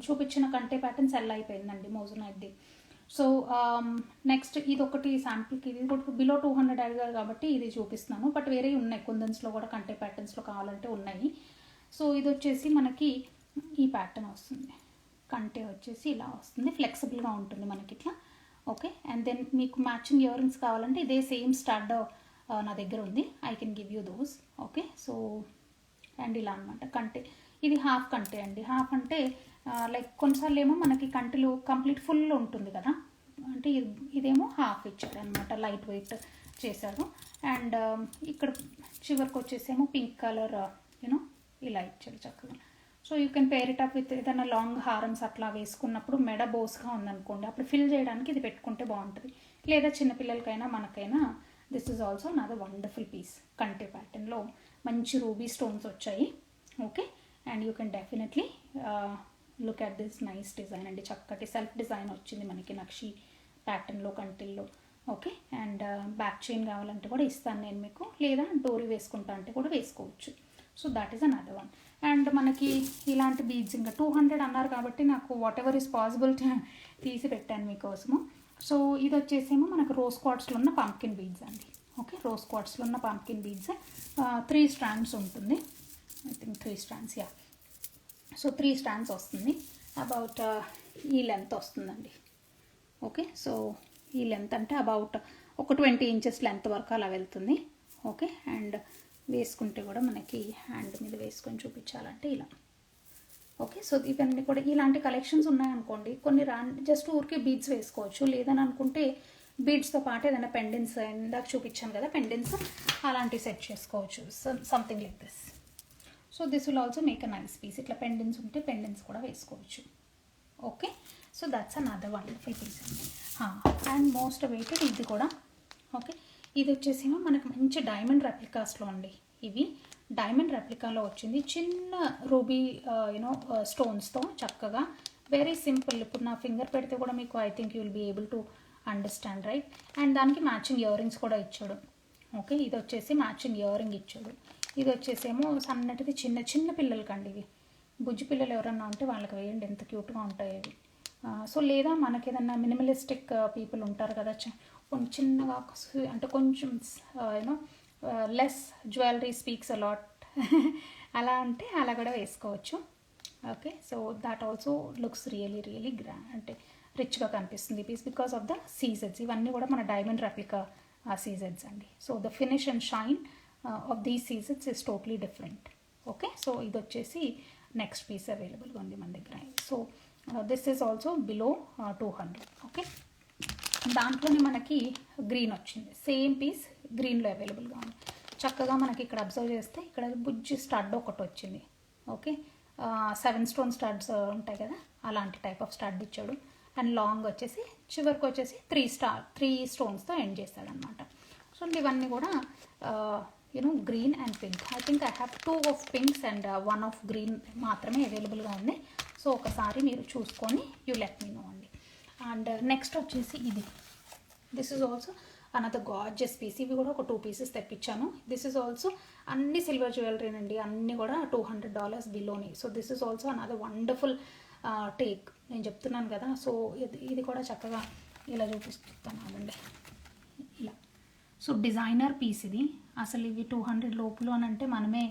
చూపించిన కంటే ప్యాటర్న్ సెల్ అయిపోయిందండి మోజునైద్ది. సో నెక్స్ట్ ఇది ఒకటి శాంపుల్కి, ఇది కూడా బిలో 200 అడిగారు కాబట్టి ఇది చూపిస్తున్నాను. బట్ వేరే ఉన్నాయి, కుందన్స్లో కూడా కంటే ప్యాటర్న్స్లో కావాలంటే ఉన్నాయి. సో ఇది వచ్చేసి మనకి ఈ ప్యాటర్న్ వస్తుంది. కంటే వచ్చేసి ఇలా వస్తుంది, ఫ్లెక్సిబుల్గా ఉంటుంది మనకి ఇట్లా. ఓకే, అండ్ దెన్ మీకు మ్యాచింగ్ ఇయర్ రింగ్స్ కావాలంటే ఇదే సేమ్ స్టడ్ నా దగ్గర ఉంది. I can give you those. Okay, so and ఇలా అనమాట. కంటే ఇది హాఫ్ కంటే అండి. హాఫ్ అంటే లైక్ కొన్నిసార్లు ఏమో మనకి కంటిలో కంప్లీట్ ఫుల్ ఉంటుంది కదా, అంటే ఇదేమో హాఫ్ ఇచ్చాడు అనమాట, లైట్ వెయిట్ చేశారు. అండ్ ఇక్కడ చివరికి వచ్చేసేమో పింక్ కలర్ యూనో ఇలా ఇచ్చాడు చక్కగా. So you can pair it up with ఏదైనా లాంగ్ హారమ్స్ అట్లా వేసుకున్నప్పుడు మెడ బోస్గా ఉందనుకోండి, అప్పుడు ఫిల్ చేయడానికి ఇది పెట్టుకుంటే బాగుంటుంది. లేదా చిన్నపిల్లలకైనా మనకైనా దిస్ ఈజ్ ఆల్సో నాది వండర్ఫుల్ పీస్. కంటే ప్యాటర్న్లో మంచి రూబీ స్టోన్స్ వచ్చాయి. Okay, and you can definitely look at this nice design అండి. చక్కటి సెల్ఫ్ డిజైన్ వచ్చింది మనకి నక్షి ప్యాటర్న్లో కంటిల్లో. ఓకే, అండ్ బ్యాక్ చైన్ కావాలంటే కూడా ఇస్తాను నేను మీకు, లేదా డోరీ వేసుకుంటా అంటే కూడా వేసుకోవచ్చు. So that is another one. And మనకి ఇలాంటి బీడ్స్ ఇంకా 200 అన్నారు కాబట్టి నాకు వాట్ ఎవర్ ఈస్ పాసిబుల్ తీసి పెట్టాను మీకోసము. సో ఇది వచ్చేసేమో మనకు రోజ్ క్వార్ట్స్లో ఉన్న పంప్కిన్ బీడ్స్ అండి. ఓకే, రోజ్ క్వార్ట్స్లో ఉన్న పంప్కిన్ బీడ్స్ 3 స్ట్రాండ్స్ ఉంటుంది. I think 3 strands, yeah. So 3 strands వస్తుంది. అబౌట్ ఈ లెంత్ వస్తుందండి. ఓకే, సో ఈ లెంత్ అంటే అబౌట్ ఒక 20 ఇంచెస్ లెంత్ వరకు అలా వెళ్తుంది. ఓకే, అండ్ వేసుకుంటే కూడా మనకి హ్యాండ్ మీద వేసుకొని చూపించాలంటే ఇలా. ఓకే, సో ఇవన్నీ కూడా ఇలాంటి కలెక్షన్స్ ఉన్నాయనుకోండి, కొన్ని జస్ట్ ఊరికే బీడ్స్ వేసుకోవచ్చు. లేదని అనుకుంటే బీడ్స్తో పాటు ఏదైనా పెండెంట్స్, ఇందాక చూపించాను కదా పెండెంట్స్, అలాంటివి సెట్ చేసుకోవచ్చు. Something like this. So this will also make a nice piece. ఇట్లా పెండెంట్స్ ఉంటే పెండెంట్స్ కూడా వేసుకోవచ్చు. Okay, so that's another wonderful piece అండి. అండ్ మోస్ట్ వెయిటెడ్ ఇది కూడా. ఓకే, ఇది వచ్చేసేమో మనకు మంచి డైమండ్ రెప్లికాస్లో అండి. ఇవి డైమండ్ రెప్లికాలో వచ్చింది, చిన్న రూబీ స్టోన్స్తో చక్కగా, వెరీ సింపుల్. ఇప్పుడు నా ఫింగర్ పెడితే కూడా మీకు I think you will be able to understand, right? And దానికి మ్యాచింగ్ ఇయర్ రింగ్స్ కూడా ఇచ్చాడు. ఓకే, ఇది వచ్చేసి మ్యాచింగ్ ఇయర్ రింగ్ ఇచ్చాడు. ఇది వచ్చేసేమో సన్నటిది చిన్న చిన్న పిల్లలకండి. ఇవి బుజ్జి పిల్లలు ఎవరన్నా ఉంటే వాళ్ళకి వేయండి, ఎంత క్యూట్గా ఉంటాయి ఇవి. సో లేదా మనకి ఏదన్నా మినిమలిస్టిక్ పీపుల్ ఉంటారు కదా, చిన్నగా అంటే కొంచెం you know less jewellery speaks a lot అలా అంటే అలా కూడా వేసుకోవచ్చు. Okay, so that also looks really grand, అంటే రిచ్గా కనిపిస్తుంది పీస్ బికాస్ ఆఫ్ ద సీజెడ్స్. ఇవన్నీ కూడా మన డైమండ్ రెప్లికా సీజెడ్స్ అండి. So the finish and shine of these సీజెడ్స్ is totally different. Okay, so ఇది వచ్చేసి నెక్స్ట్ పీస్ అవైలబుల్గా ఉంది మన దగ్గర. So this is also below 200. Okay, దాంట్లోనే మనకి గ్రీన్ వచ్చింది, సేమ్ పీస్ గ్రీన్లో అవైలబుల్గా ఉంది. చక్కగా మనకి ఇక్కడ అబ్జర్వ్ చేస్తే ఇక్కడ బుజ్జి స్టడ్ ఒకటి వచ్చింది. ఓకే, 7 స్టోన్ స్టడ్స్ ఉంటాయి కదా, అలాంటి టైప్ ఆఫ్ స్టడ్ ఇచ్చాడు. అండ్ లాంగ్ వచ్చేసి చివరికి వచ్చేసి 3 స్టోన్స్తో ఎండ్ చేస్తాడనమాట. సో ఇవన్నీ కూడా green and pink. I think I have 2 of pinks and 1 of green మాత్రమే అవైలబుల్గా ఉంది. సో ఒకసారి మీరు చూసుకొని యూ లెట్ మీ నో అండి. అండ్ నెక్స్ట్ వచ్చేసి ఇది, this is also another gorgeous piece. ఇవి కూడా ఒక 2 పీసెస్ తెప్పించాను. దిస్ ఈజ్ ఆల్సో అన్ని సిల్వర్ జ్యువెలరీనండి, అన్నీ కూడా $200 బిలోని. So this is also another wonderful take. నేను చెప్తున్నాను కదా, సో ఇది కూడా చక్కగా ఇలా చూపిస్తున్నానండి ఇలా. సో డిజైనర్ పీస్ ఇది. అసలు ఇవి 200 లోపులు అని అంటే మనమే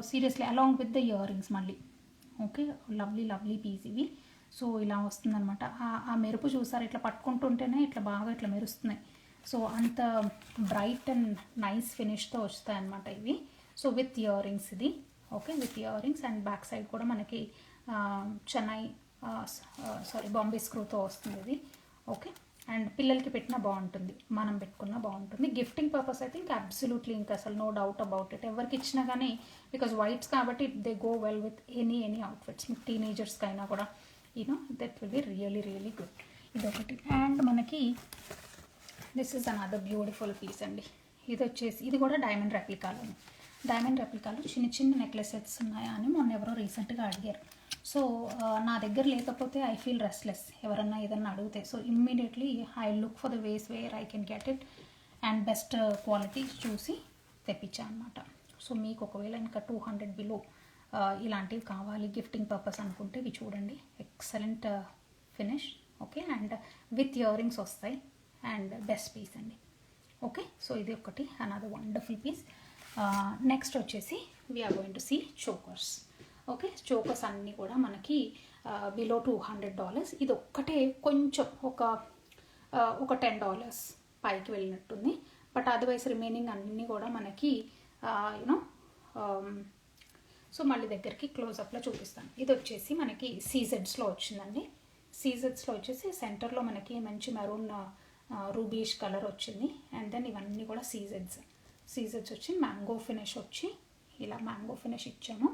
seriously along with the ear rings మళ్ళీ. ఓకే, లవ్లీ పీస్ ఇవి. సో ఇలా వస్తుందన్నమాట. ఆ మెరుపు చూసారు, ఇట్లా పట్టుకుంటుంటేనే ఇట్లా బాగా ఇట్లా మెరుస్తున్నాయి. సో అంత బ్రైట్ అండ్ నైస్ ఫినిష్తో వస్తాయి అన్నమాట ఇవి. సో విత్ ఇయర్ రింగ్స్ ఇది. Okay, with ear rings and back side కూడా మనకి బాంబే స్క్రూతో వస్తుంది ఇది. ఓకే, అండ్ పిల్లలకి పెట్టినా బాగుంటుంది, మనం పెట్టుకున్నా బాగుంటుంది. గిఫ్టింగ్ పర్పస్ అయితే ఇంకా అబ్సల్యూట్లీ ఇంకా అసలు నో డౌట్ అబౌట్ ఇట్. ఎవరికి ఇచ్చినా కానీ బికాజ్ వైట్స్ కాబట్టి they go well with any outfits. మీకు టీనేజర్స్కి అయినా కూడా that will be really good. ఇదొకటి. అండ్ మనకి this is another beautiful piece అండి. ఇది వచ్చేసి ఇది కూడా డైమండ్ రెప్లికాలో చిన్న నెక్లెస్ సెట్స్ ఉన్నాయా అని మొన్న ఎవరో రీసెంట్గా అడిగారు. సో నా దగ్గర లేకపోతే ఐ ఫీల్ రెస్ట్లెస్, ఎవరన్నా ఏదన్నా అడిగితే. So immediately I look for the ways where I can get it and best quality చూసి తెప్పించాను అనమాట. సో మీకు ఒకవేళ ఇంకా 200 బిలో ఇలాంటివి కావాలి గిఫ్టింగ్ పర్పస్ అనుకుంటే ఇవి చూడండి, excellent finish. Okay, and with ear rings వస్తాయి అండ్ బెస్ట్ పీస్ అండి. ఓకే, సో ఇది ఒకటి అనదర్ వండర్ఫుల్ పీస్. నెక్స్ట్ వచ్చేసి we're going to see chokers. Okay, chokers అన్నీ కూడా మనకి బిలో $200. ఇది ఒక్కటే కొంచెం ఒక $10 పైకి వెళ్ళినట్టుంది. బట్ అదర్వైజ్ రిమైనింగ్ అన్నీ కూడా మనకి సో మళ్ళీ దగ్గరికి క్లోజప్లో చూపిస్తాను. ఇది వచ్చేసి మనకి సీజెడ్స్లో వచ్చిందండి. సీజెడ్స్లో వచ్చేసి సెంటర్లో మనకి మంచి మెరూన్ రూబీష్ కలర్ వచ్చింది. అండ్ దెన్ ఇవన్నీ కూడా సీజెడ్స్. సీజర్స్ వచ్చి మ్యాంగో ఫినిష్ వచ్చి ఇలా మ్యాంగో ఫినిష్ ఇచ్చాము.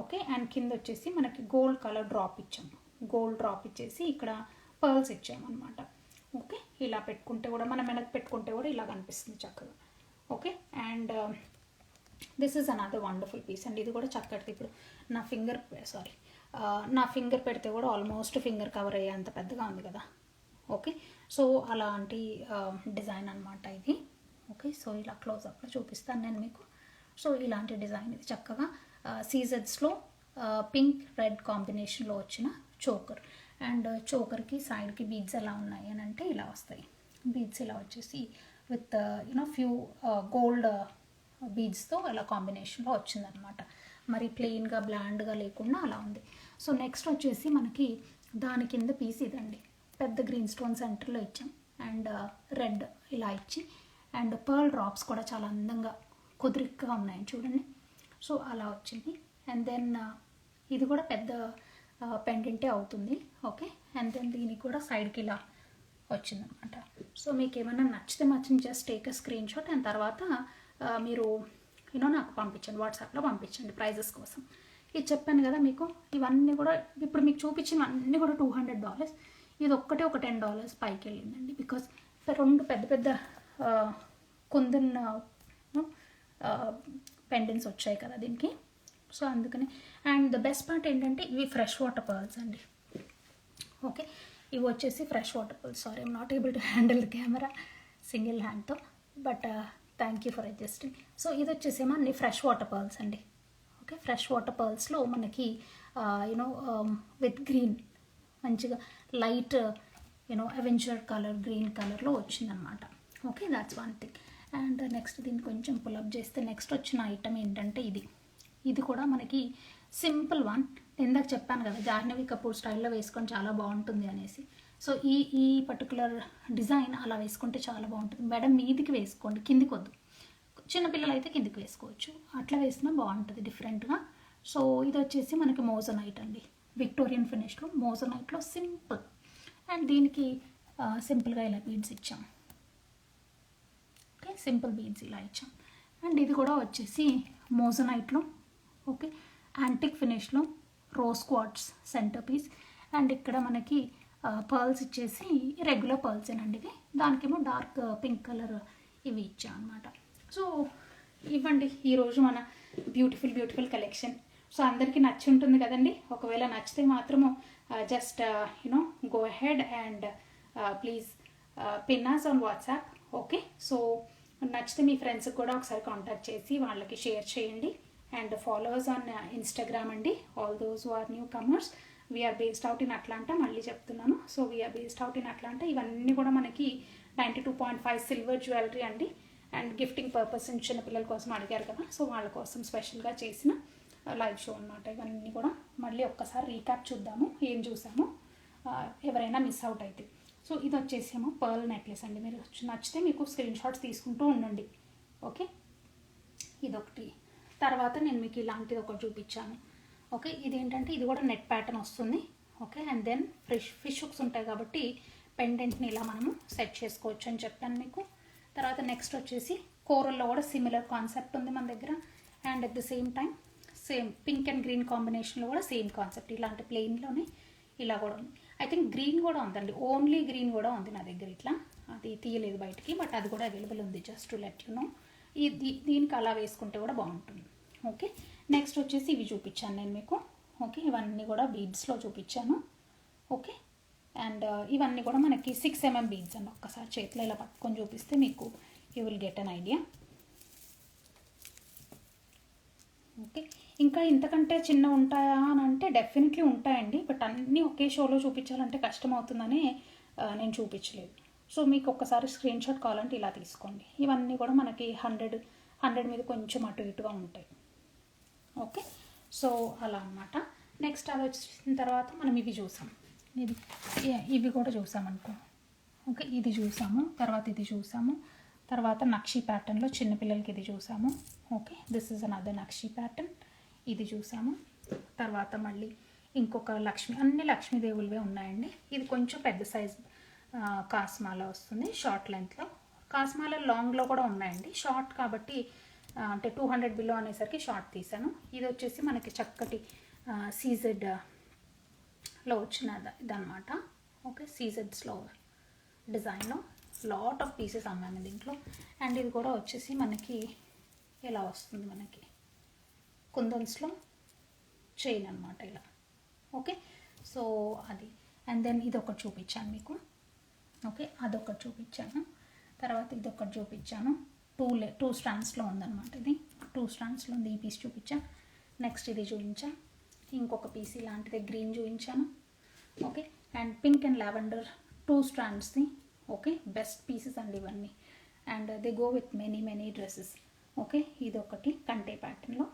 ఓకే, అండ్ కింద వచ్చేసి మనకి గోల్డ్ కలర్ డ్రాప్ ఇచ్చాము. గోల్డ్ డ్రాప్ ఇచ్చేసి ఇక్కడ పర్ల్స్ ఇచ్చామన్నమాట. ఓకే, ఇలా పెట్టుకుంటే కూడా మనం వెనక్కి పెట్టుకుంటే కూడా ఇలా కనిపిస్తుంది చక్కగా. Okay, and this is another wonderful piece and ఇది కూడా చక్కటిది. ఇప్పుడు నా ఫింగర్ పెడితే కూడా ఆల్మోస్ట్ ఫింగర్ కవర్ అయ్యేంత పెద్దగా ఉంది కదా. ఓకే, సో అలాంటి డిజైన్ అనమాట ఇది. ఓకే, సో ఇలా క్లోజప్లో చూపిస్తాను నేను మీకు. సో ఇలాంటి డిజైన్ ఇది చక్కగా సీజర్స్లో పింక్ రెడ్ కాంబినేషన్లో వచ్చిన చోకర్. అండ్ చోకర్కి సైడ్కి బీడ్స్ ఎలా ఉన్నాయి అని అంటే ఇలా వస్తాయి. బీడ్స్ ఇలా వచ్చేసి విత్ ఫ్యూ గోల్డ్ బీడ్స్తో ఇలా కాంబినేషన్లో వచ్చిందనమాట. మరి ప్లెయిన్గా బ్లాండ్గా లేకుండా అలా ఉంది. సో నెక్స్ట్ వచ్చేసి మనకి దాని కింద పీస్ ఇదండి. పెద్ద గ్రీన్ స్టోన్ సెంటర్లో ఇచ్చాం అండ్ రెడ్ ఇలా ఇచ్చి అండ్ పర్ల్ డ్రాప్స్ కూడా చాలా అందంగా కుదురిగ్గా ఉన్నాయి చూడండి. సో అలా వచ్చింది. అండ్ దెన్ ఇది కూడా పెద్ద పెండెంటే అవుతుంది. ఓకే, అండ్ దెన్ దీనికి కూడా సైడ్కి ఇలా వచ్చిందనమాట. సో మీకు ఏమైనా నచ్చితే మాత్రం just take a screenshot and తర్వాత మీరు నాకు పంపించండి, వాట్సాప్లో పంపించండి ప్రైజెస్ కోసం. ఇది చెప్పాను కదా మీకు. ఇవన్నీ కూడా ఇప్పుడు మీకు చూపించినవన్నీ కూడా $200. ఇది ఒక్కటే ఒక $10 పైకి వెళ్ళిందండి. బికాస్ రెండు పెద్ద పెద్ద కుందన్ పెండెంట్స్ వచ్చాయి కదా దీనికి. సో అందుకని. అండ్ ద బెస్ట్ పార్ట్ ఏంటంటే ఇవి ఫ్రెష్ వాటర్ పర్ల్స్ అండి. ఓకే, ఇవి వచ్చేసి fresh water pearls. Sorry, I'm not able to handle the camera single హ్యాండ్తో, but thank you for adjusting. So ఇది వచ్చేసేమో అన్ని ఫ్రెష్ వాటర్ పర్ల్స్ అండి. ఓకే, ఫ్రెష్ వాటర్ పర్ల్స్లో మనకి విత్ గ్రీన్ మంచిగా లైట్ అవెంజర్ కలర్ గ్రీన్ కలర్లో వచ్చిందనమాట. Okay, that's one thing. And next దీన్ని కొంచెం పుల్అప్ చేస్తే నెక్స్ట్ వచ్చిన ఐటమ్ ఏంటంటే ఇది కూడా మనకి సింపుల్ వన్. ఇందాక చెప్పాను కదా జాహ్నవి కపూర్ స్టైల్లో వేసుకొని చాలా బాగుంటుంది అనేసి. సో ఈ పర్టికులర్ డిజైన్ అలా వేసుకుంటే చాలా బాగుంటుంది. మేడం మీదికి వేసుకోండి, కిందికి వద్దు. చిన్నపిల్లలు అయితే కిందికి వేసుకోవచ్చు, అట్లా వేసినా బాగుంటుంది డిఫరెంట్గా. సో ఇది వచ్చేసి మనకి మోజనైట్ అండి, విక్టోరియన్ ఫినిష్లో మోజనైట్లో సింపుల్. అండ్ దీనికి సింపుల్గా ఇలా బీడ్స్ ఇచ్చాం. ఓకే, సింపుల్ బీడ్స్ ఇలా ఇచ్చాం. అండ్ ఇది కూడా వచ్చేసి మోజనైట్లో ఓకే యాంటిక్ ఫినిష్లో rose quartz centre piece. And ఇక్కడ మనకి పర్ల్స్ ఇచ్చేసి రెగ్యులర్ పర్ల్సేనండి ఇది. దానికేమో డార్క్ పింక్ కలర్ ఇవి ఇచ్చాం అనమాట. సో ఇవ్వండి ఈరోజు మన బ్యూటిఫుల్ కలెక్షన్. సో అందరికీ నచ్చి ఉంటుంది కదండి. ఒకవేళ నచ్చితే మాత్రము just go ahead and please pin us on WhatsApp. Okay, so నచ్చితే మీ ఫ్రెండ్స్కి కూడా ఒకసారి కాంటాక్ట్ చేసి వాళ్ళకి షేర్ చేయండి. అండ్ ఫాలోవర్స్ ఆన్ ఇన్స్టాగ్రామ్ అండి, all those who are newcomers. We're based out in Atlanta, మళ్ళీ చెప్తున్నాను. So we're based out in Atlanta. ఇవన్నీ కూడా మనకి 92.5 సిల్వర్ జ్యువెలరీ అండి. అండ్ గిఫ్టింగ్ పర్పస్ చిన్న పిల్లల కోసం అడిగారు కదా, సో వాళ్ళ కోసం స్పెషల్గా చేసిన లైవ్ షో అనమాట. ఇవన్నీ కూడా మళ్ళీ ఒక్కసారి రీక్యాప్ చూద్దాము ఏం చూసాము, ఎవరైనా మిస్ అవుట్ అయితే. సో ఇది వచ్చేసేమో పర్ల్ నెక్లెస్ అండి. మీరు నచ్చితే మీకు స్క్రీన్ షాట్స్ తీసుకుంటూ ఉండండి. ఓకే, ఇదొకటి. తర్వాత నేను మీకు ఇలాంటిది ఒకటి చూపించాను. ఓకే, ఇదేంటంటే ఇది కూడా నెట్ ప్యాటర్న్ వస్తుంది. Okay, and then fish hooks ఉంటాయి కాబట్టి పెండెంట్ని ఇలా మనము సెట్ చేసుకోవచ్చు అని చెప్పాను మీకు. తర్వాత నెక్స్ట్ వచ్చేసి కోరల్లో కూడా సిమిలర్ కాన్సెప్ట్ ఉంది మన దగ్గర. And at the same time same pink and green కాంబినేషన్లో కూడా సేమ్ కాన్సెప్ట్. ఇలాంటి ప్లెయిన్లోనే ఇలా కూడా ఉంది. ఐ థింక్ గ్రీన్ కూడా ఉందండి, ఓన్లీ గ్రీన్ కూడా ఉంది నా దగ్గర. ఇట్లా అది తీయలేదు బయటికి, బట్ అది కూడా అవైలబుల్ ఉంది. Just to let you know. దీనికి అలా వేసుకుంటే కూడా బాగుంటుంది. ఓకే, నెక్స్ట్ వచ్చేసి ఇవి చూపించాను నేను మీకు. ఓకే, ఇవన్నీ కూడా బీడ్స్లో చూపించాను. ఓకే, అండ్ ఇవన్నీ కూడా మనకి 6 mm బీడ్స్ అండి. ఒక్కసారి చేతిలో ఇలా పట్టుకొని చూపిస్తే మీకు you will get an idea. Okay, ఇంకా ఇంతకంటే చిన్న ఉంటాయా అని అంటే డెఫినెట్లీ ఉంటాయండి, బట్ అన్నీ ఒకే షోలో చూపించాలంటే కష్టం అవుతుందని నేను చూపించలేదు. సో మీకు ఒక్కసారి స్క్రీన్ షాట్ కావాలంటే ఇలా తీసుకోండి. ఇవన్నీ కూడా మనకి 100 మీద కొంచెం అటు ఇటుగా ఉంటాయి. ఓకే, సో అలా అన్నమాట. నెక్స్ట్ అది వచ్చిన తర్వాత మనం ఇవి చూసాం, ఇవి కూడా చూసామనుకో. ఓకే, ఇది చూసాము, తర్వాత ఇది చూసాము, తర్వాత నక్షి ప్యాటర్న్లో చిన్నపిల్లలకి ఇది చూసాము. Okay, this is another nakshi pattern, ఇది చూసాము. తర్వాత మళ్ళీ ఇంకొక అన్ని లక్ష్మీదేవులవే ఉన్నాయండి. ఇది కొంచెం పెద్ద సైజ్ కాస్మాలో వస్తుంది, షార్ట్ లెంత్లో కాస్మాల లాంగ్లో కూడా ఉన్నాయండి, షార్ట్ కాబట్టి అంటే 200 బిలో అనేసరికి షార్ట్ తీసాను. ఇది వచ్చేసి మనకి చక్కటి సీజెడ్లో వచ్చిన ఇదనమాట. ఓకే, సీజెడ్స్లో డిజైన్లో లాట్ ఆఫ్ పీసెస్ అమ్మాము దీంట్లో. అండ్ ఇది కూడా వచ్చేసి మనకి ఎలా వస్తుంది, మనకి కుందన్స్లో చైన్ అనమాట ఇలా. ఓకే, సో అది. అండ్ దెన్ ఇది ఒకటి చూపించాను మీకు. ఓకే, అదొకటి చూపించాను. తర్వాత ఇది ఒకటి చూపించాను. టూ స్ట్రాండ్స్లో ఉందన్నమాట. ఇది 2 స్ట్రాండ్స్లో ఉంది. ఈ పీస్ చూపించా. నెక్స్ట్ ఇది చూపించా. ఇంకొక పీస్ ఇలాంటిది గ్రీన్ చూపించాను. Okay, and pink and lavender 2 స్ట్రాండ్స్ది. ఓకే, బెస్ట్ పీసెస్ అండి ఇవన్నీ. And they go with many dresses. Okay, ఇది ఒకటి కంటే ప్యాటర్న్లో.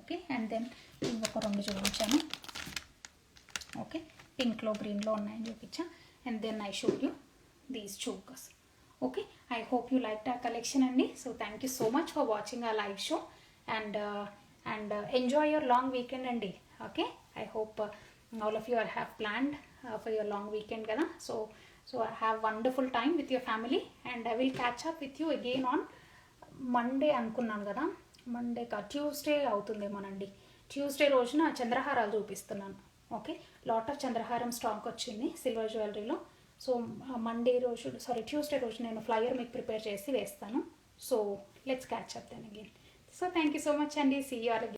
ఓకే, అండ్ దెన్ ఇంకొక 2 చూపించాను. ఓకే, పింక్లో గ్రీన్లో ఉన్నాయని చూపించా. And then I showed you these chokers. Okay, I hope you liked our collection అండి. So thank you so much for watching our live show and enjoy your long weekend అండి. Okay, I hope all of you have planned for your long weekend కదా. So have wonderful time with your family and I will catch up with you again on Monday అనుకున్నాను కదా. Monday Tuesday అవుతుందేమోనండి. Tuesday రోజున చంద్రహారాలు చూపిస్తున్నాను. Okay, lot of చంద్రహారం stock వచ్చింది silver జ్యువెలరీలో. So Monday రోజు ట్యూస్డే రోజు నేను ఫ్లయర్ మీకు ప్రిపేర్ చేసి వేస్తాను. So let's catch up then again. So thank you so much అండి. See you all again.